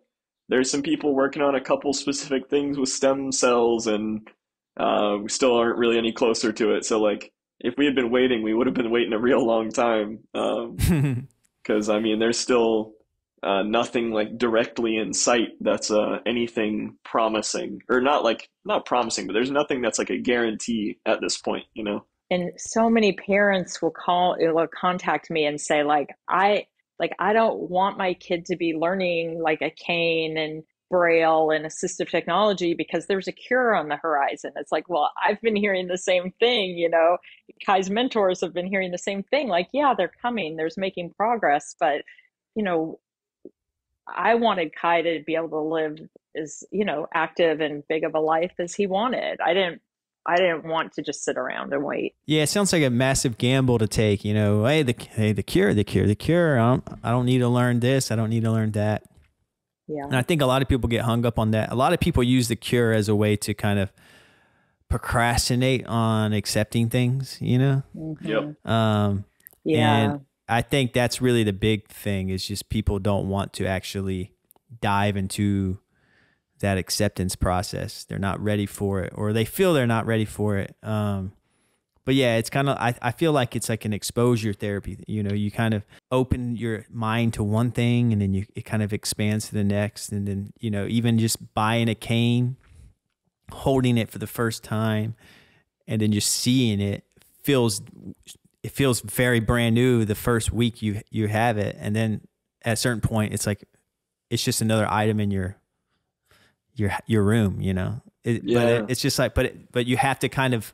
there's some people working on a couple specific things with stem cells, and we still aren't really any closer to it. So like if we had been waiting, we would have been waiting a real long time. Because I mean, there's still nothing like directly in sight that's anything promising, or not promising, but there's nothing that's like a guarantee at this point, you know? And so many parents will contact me and say, I don't want my kid to be learning like a cane and braille and assistive technology because there's a cure on the horizon. It's like, well, I've been hearing the same thing, Kai's mentors have been hearing the same thing. Like, yeah, they're coming, there's making progress, but you know, I wanted Kai to be able to live as, active and big of a life as he wanted. I didn't want to just sit around and wait. Yeah, it sounds like a massive gamble to take. Hey, the cure. I don't need to learn this. I don't need to learn that. Yeah. And I think a lot of people get hung up on that. A lot of people use the cure as a way to kind of procrastinate on accepting things. Mm-hmm. Yep. Yeah. And I think that's really the big thing is just people don't want to actually dive into that acceptance process. They're not ready for it, or they feel they're not ready for it. But yeah, it's kind of, I feel like it's like an exposure therapy. You kind of open your mind to one thing and then it kind of expands to the next. And then, even just buying a cane, holding it for the first time, and then just seeing it feels very brand new the first week you have it. And then at a certain point, it's like, it's just another item in your room, Yeah. But it's just like, but you have to kind of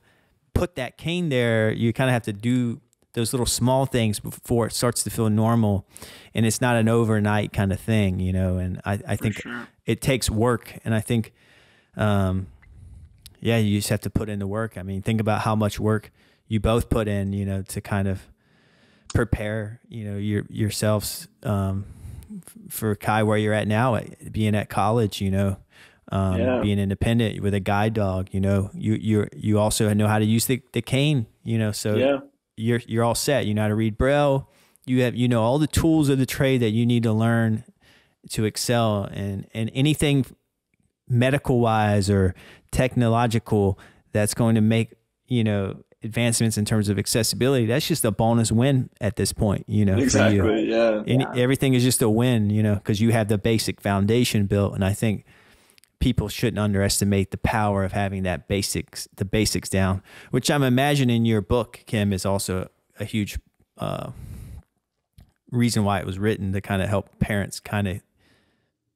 put that cane there. You kind of have to do those little small things before it starts to feel normal, and it's not an overnight kind of thing, and I think sure. it takes work. And I think, you just have to put in the work. I mean, think about how much work you both put in, to kind of prepare, yourselves, for Kai, where you're at now, being at college, being independent with a guide dog, you also know how to use the cane, so Yeah. you're all set. You know how to read Braille. You have, all the tools of the trade that you need to learn to excel, and anything medical wise or technological that's going to make, advancements in terms of accessibility. That's just a bonus win at this point, Exactly. for you. Yeah. Everything is just a win, because you have the basic foundation built. And I think people shouldn't underestimate the power of having the basics down, which I'm imagining your book, Kim, is also a huge reason why it was written, to kind of help parents kind of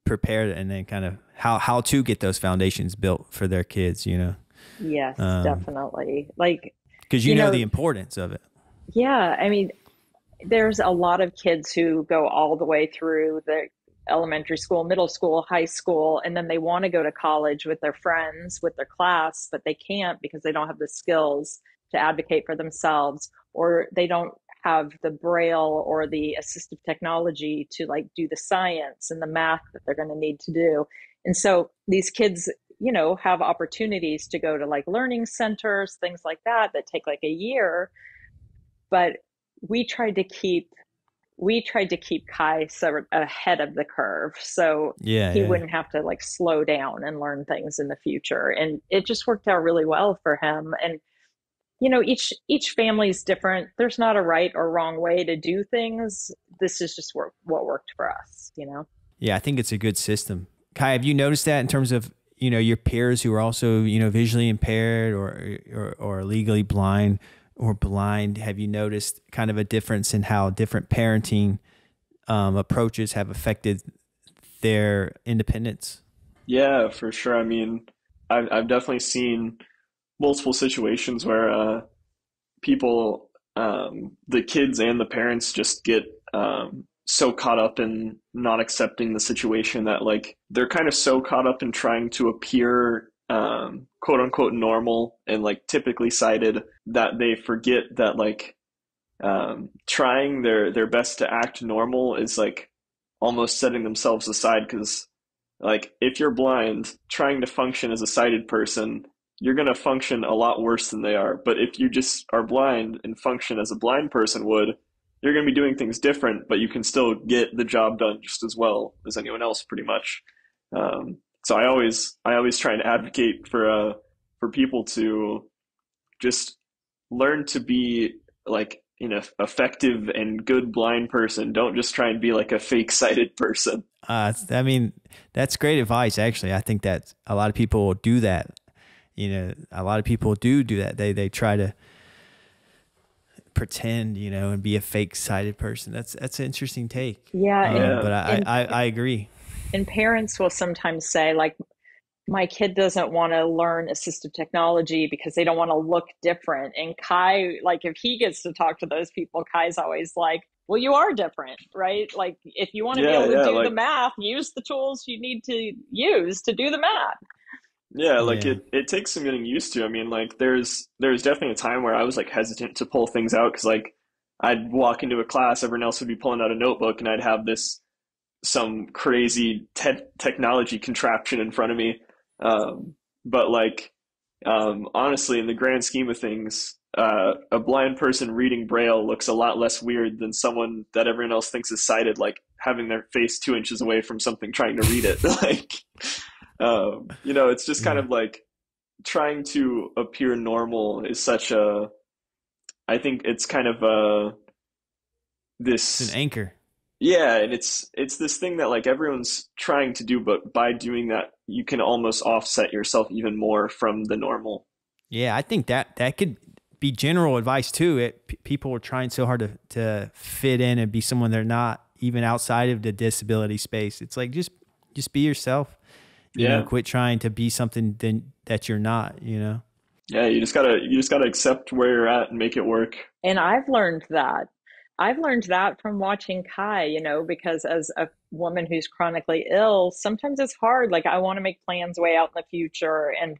prepare and then kind of how to get those foundations built for their kids, Yes, definitely. Like, because you know the importance of it. yeah, I mean, there's a lot of kids who go all the way through the elementary school, middle school, high school, and then they want to go to college with their friends, with their class, but they can't because they don't have the skills to advocate for themselves, or they don't have the braille or the assistive technology to like do the science and the math that they're going to need to do. And so these kids, have opportunities to go to like learning centers, things like that take like a year. But we tried to keep Kai sort of ahead of the curve, so he wouldn't have to like slow down and learn things in the future. And it just worked out really well for him. And each family is different. There's not a right or wrong way to do things. This is just what worked for us. Yeah, I think it's a good system. Kai, have you noticed that in terms of, your peers who are also, visually impaired or legally blind or blind? Have you noticed kind of a difference in how different parenting approaches have affected their independence? Yeah, for sure. I mean, I've definitely seen multiple situations where people, the kids and the parents just get so caught up in not accepting the situation that like they're kind of so caught up in trying to appear quote unquote normal and like typically sighted that they forget that like trying their best to act normal is like almost setting themselves aside because like if you're blind, trying to function as a sighted person, you're going to function a lot worse than they are. But if you just are blind and function as a blind person would, you're going to be doing things different, but you can still get the job done just as well as anyone else, pretty much. So I always try and advocate for people to just learn to be like effective and good blind person. Don't just try and be like a fake sighted person. I mean, that's great advice. Actually, I think that a lot of people do that. A lot of people do that. They try to pretend, and be a fake sighted person. That's an interesting take. Yeah. But I agree. And parents will sometimes say like, my kid doesn't want to learn assistive technology because they don't want to look different. And Kai, like if he gets to talk to those people, Kai's always like, well, you are different, right? Like if you want to be able to do the math, use the tools you need to use to do the math. Yeah, like it takes some getting used to. I mean, like there's definitely a time where I was like hesitant to pull things out because like I'd walk into a class, everyone else would be pulling out a notebook, and I'd have some crazy technology contraption in front of me. But like honestly, in the grand scheme of things, a blind person reading Braille looks a lot less weird than someone that everyone else thinks is sighted, like having their face 2 inches away from something trying to read it. Like. It's just kind of like trying to appear normal is I think it's kind of It's an anchor. Yeah, and it's this thing that like everyone's trying to do, but by doing that, you can almost offset yourself even more from the normal. Yeah, I think that could be general advice too. People are trying so hard to fit in and be someone they're not, even outside of the disability space. It's like just be yourself. Quit trying to be something that you're not. Yeah, you just gotta accept where you're at and make it work. And I've learned that. From watching Kai, because as a woman who's chronically ill, sometimes it's hard. Like I want to make plans way out in the future, and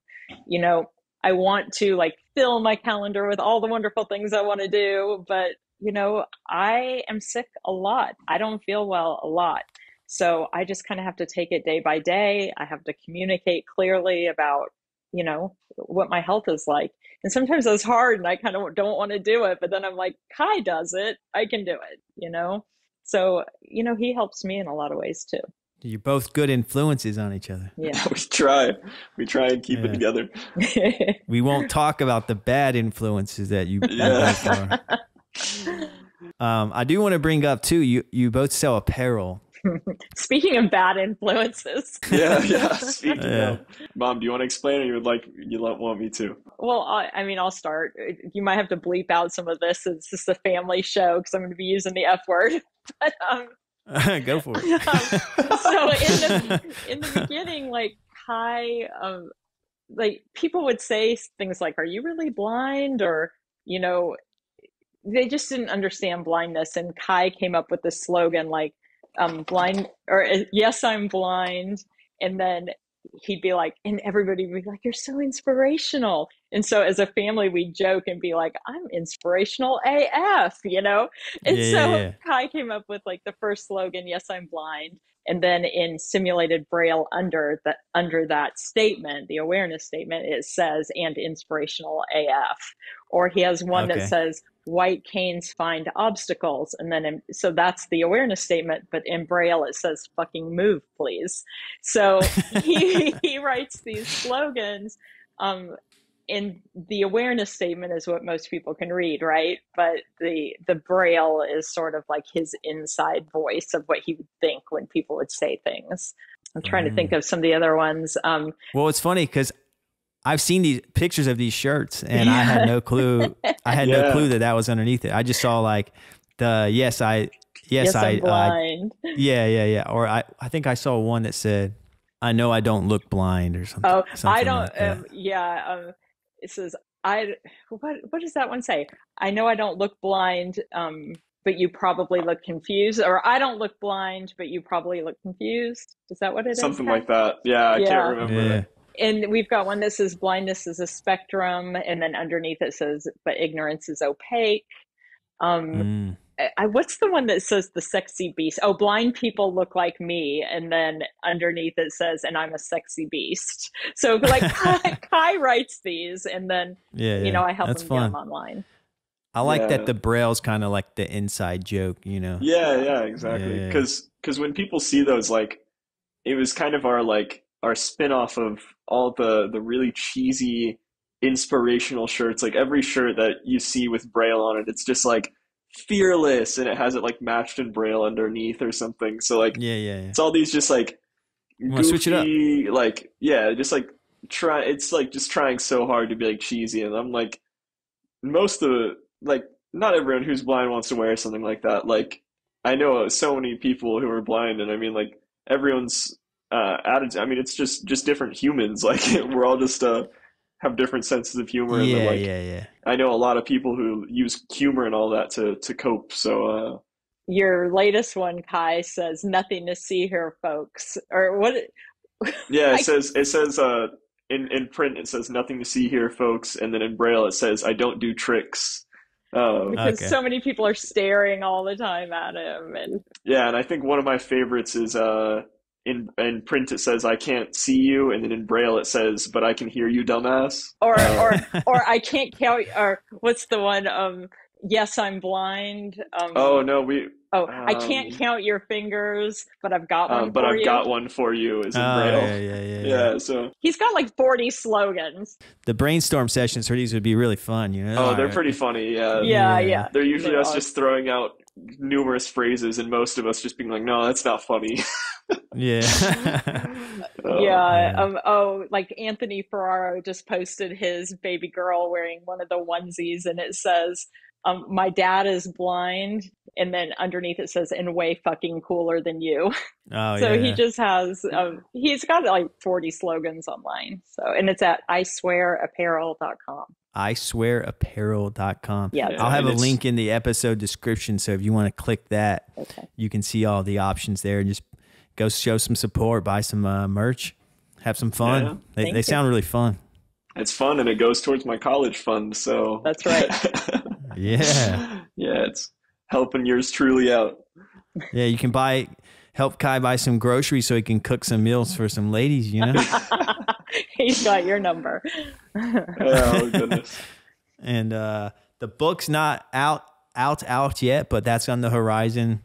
I want to like fill my calendar with all the wonderful things I want to do, but I am sick a lot. I don't feel well a lot. So I just kind of have to take it day by day. I have to communicate clearly about, what my health is like. And sometimes that's hard and I kind of don't want to do it. But then I'm like, Kai does it. I can do it, So, he helps me in a lot of ways too. You're both good influences on each other. Yeah. We try and keep it together. We won't talk about the bad influences that you both are. I do want to bring up too, you both sell apparel. Speaking of bad influences. Yeah. Speaking of, Mom, do you want to explain, or you want me to? Well, I'll start. You might have to bleep out some of this. It's just a family show because I'm going to be using the F word. But go for it. So in the beginning, like Kai, like people would say things like, "Are you really blind?" Or they just didn't understand blindness. And Kai came up with this slogan like, blind, or yes, I'm blind. And then he'd be like, and everybody would be like, you're so inspirational. And so as a family, we joke and be like, I'm inspirational AF, And Kai came up with like the first slogan, yes, I'm blind. And then in simulated Braille under that statement, the awareness statement, it says, and inspirational AF. Or he has one that says, white canes find obstacles. And then, so that's the awareness statement, but in Braille, it says, fucking move, please. So he writes these slogans and the awareness statement is what most people can read, right? But the braille is sort of like his inside voice of what he would think when people would say things. I'm trying to think of some of the other ones. Well, it's funny because I've seen these pictures of these shirts and I had no clue. I had no clue that that was underneath it. I just saw like the yes, I'm blind. Yeah. Or I think I saw one that said, I know I don't look blind or something. Oh, something I don't. like It says what does that one say? I know I don't look blind, but you probably look confused. Or I don't look blind, but you probably look confused. Is that what it is? Something like that. Yeah, I can't remember. And we've got one that says blindness is a spectrum, and then underneath it says, but ignorance is opaque. What's the one that says the sexy beast? Oh, blind people look like me. And then underneath it says, and I'm a sexy beast. So like Kai writes these, and then, I help him get them online. I like that the braille's kind of like the inside joke, Yeah, exactly. Because when people see those, like, it was kind of our spin-off of all the really cheesy inspirational shirts. Like every shirt that you see with braille on it, it's just like fearless, and it has it like matched in braille underneath or something. So like it's all these just like goofy, switch it up. Like just like it's like just trying so hard to be like cheesy. And I'm like, most of the, like, not everyone who's blind wants to wear something like that. Like I know so many people who are blind, and I mean, like, everyone's attitude, I mean, it's just different humans. Like we're all just have different senses of humor. And I know a lot of people who use humor and all that to cope. So your latest one, Kai, says nothing to see here, folks. Or what? Yeah, it says in print it says nothing to see here, folks, and then in braille it says I don't do tricks. Because so many people are staring all the time at him. And I think one of my favorites is in print it says I can't see you, and then in braille it says but I can hear you, dumbass. Or I can't count. Or what's the one? Yes, I'm blind. I can't count your fingers, but I've got one. But I've got one for you. Is in braille. Yeah. So he's got like 40 slogans. The brainstorm sessions for these would be really fun. Oh, they're pretty funny. Yeah. They're usually us just throwing out numerous phrases, and most of us just being like, no, that's not funny. Like Anthony Ferraro just posted his baby girl wearing one of the onesies, and it says, my dad is blind, and then underneath it says, and way fucking cooler than you. He just has he's got like 40 slogans online. So, and it's at iswearapparel.com. iswearapparel.com. Yeah, I'll have a link in the episode description, so if you want to click that, you can see all the options there, and just go show some support, buy some merch, have some fun. They sound really fun. It's fun, and it goes towards my college fund, so that's right. It's helping yours truly out. Yeah, you can help Kai buy some groceries so he can cook some meals for some ladies, He's got your number. Oh, goodness. And the book's not out yet, but that's on the horizon.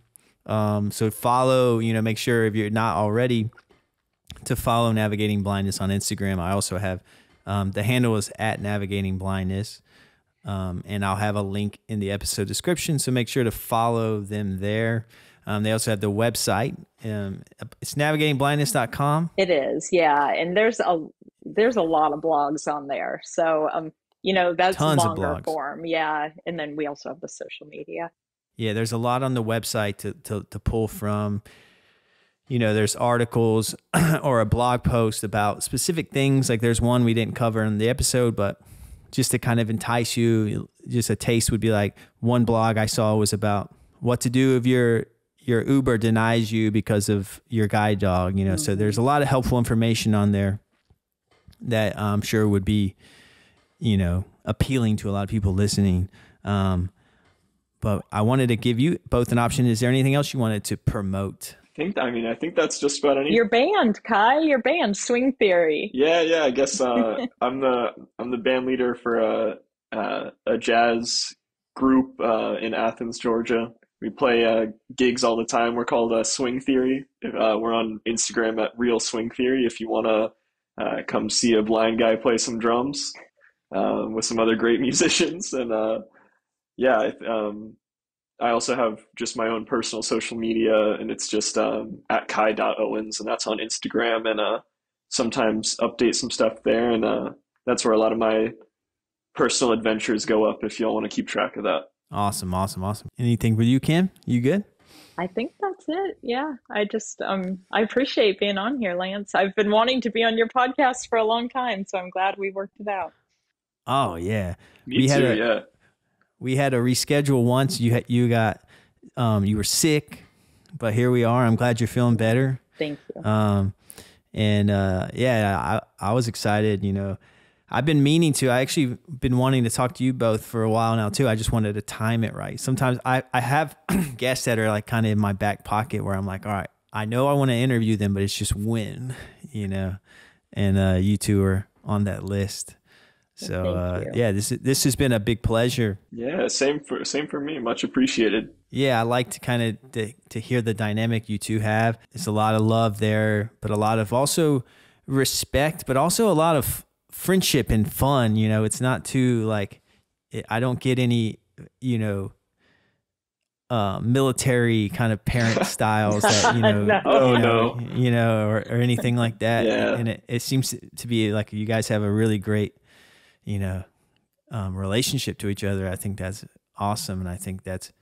So follow, make sure, if you're not already, to follow Navigating Blindness on Instagram. I also have the handle is at Navigating Blindness. And I'll have a link in the episode description, so make sure to follow them there. They also have the website. It's navigatingblindness.com. It is, yeah. And there's a lot of blogs on there. So, that's tons longer of blogs. Form. Yeah. And then we also have the social media. Yeah, there's a lot on the website to pull from. There's articles or a blog post about specific things. Like there's one we didn't cover in the episode, but just to kind of entice you, just a taste would be like, one blog I saw was about what to do if your Uber denies you because of your guide dog. So there's a lot of helpful information on there that I'm sure would be, appealing to a lot of people listening. But I wanted to give you both an option. Is there anything else you wanted to promote? I think that's just about anything. Your band, Kai, Swing Theory. Yeah. I guess I'm the band leader for a jazz group in Athens, Georgia. We play gigs all the time. We're called Swing Theory. We're on Instagram at Real Swing Theory if you want to come see a blind guy play some drums. with some other great musicians. And yeah, I also have just my own personal social media, and it's just at Kai.Owens, and that's on Instagram, and sometimes update some stuff there. And that's where a lot of my personal adventures go up if y'all want to keep track of that. Awesome, awesome, awesome. Anything with you, Kim? You good? I think that's it. Yeah. I just I appreciate being on here, Lance. I've been wanting to be on your podcast for a long time, so I'm glad we worked it out. Oh yeah. Me too, yeah. We had a reschedule once. You were sick, but here we are. I'm glad you're feeling better. Thank you. Yeah, I was excited, you know. I've been meaning to. I actually been wanting to talk to you both for a while now too. I just wanted to time it right. Sometimes I have guests that are like kind of in my back pocket where I'm like, all right, I know I want to interview them, but it's just when, you know. And you two are on that list. So yeah, this has been a big pleasure. Yeah, same for me. Much appreciated. Yeah, I like to kind of to hear the dynamic you two have. There's a lot of love there, but a lot of also respect, but also a lot of friendship and fun. You know, it's not too like, I don't get any, you know, military kind of parent styles that, you know, you know, or anything like that. Yeah. And it seems to be like you guys have a really great, you know, relationship to each other. I think that's awesome. And I think that's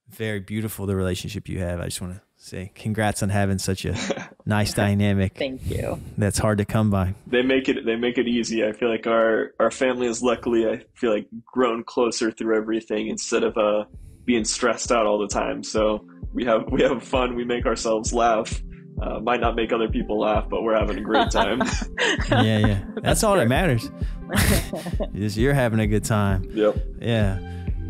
very beautiful, the relationship you have. I just want to say congrats on having such a nice dynamic. Thank you. That's hard to come by. They make it easy. I feel like our family is luckily, I feel like, grown closer through everything instead of being stressed out all the time. So we have fun. We make ourselves laugh. Might not make other people laugh, but we're having a great time. Yeah. That's all that matters. Is you're having a good time. Yep. Yeah.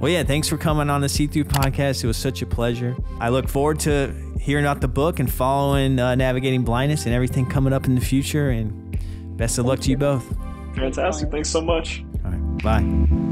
Well, yeah, thanks for coming on the See-Through podcast. It was such a pleasure. I look forward to hearing about the book and following Navigating Blindness and everything coming up in the future. And best of luck to you both. Fantastic. Thanks so much. All right. Bye.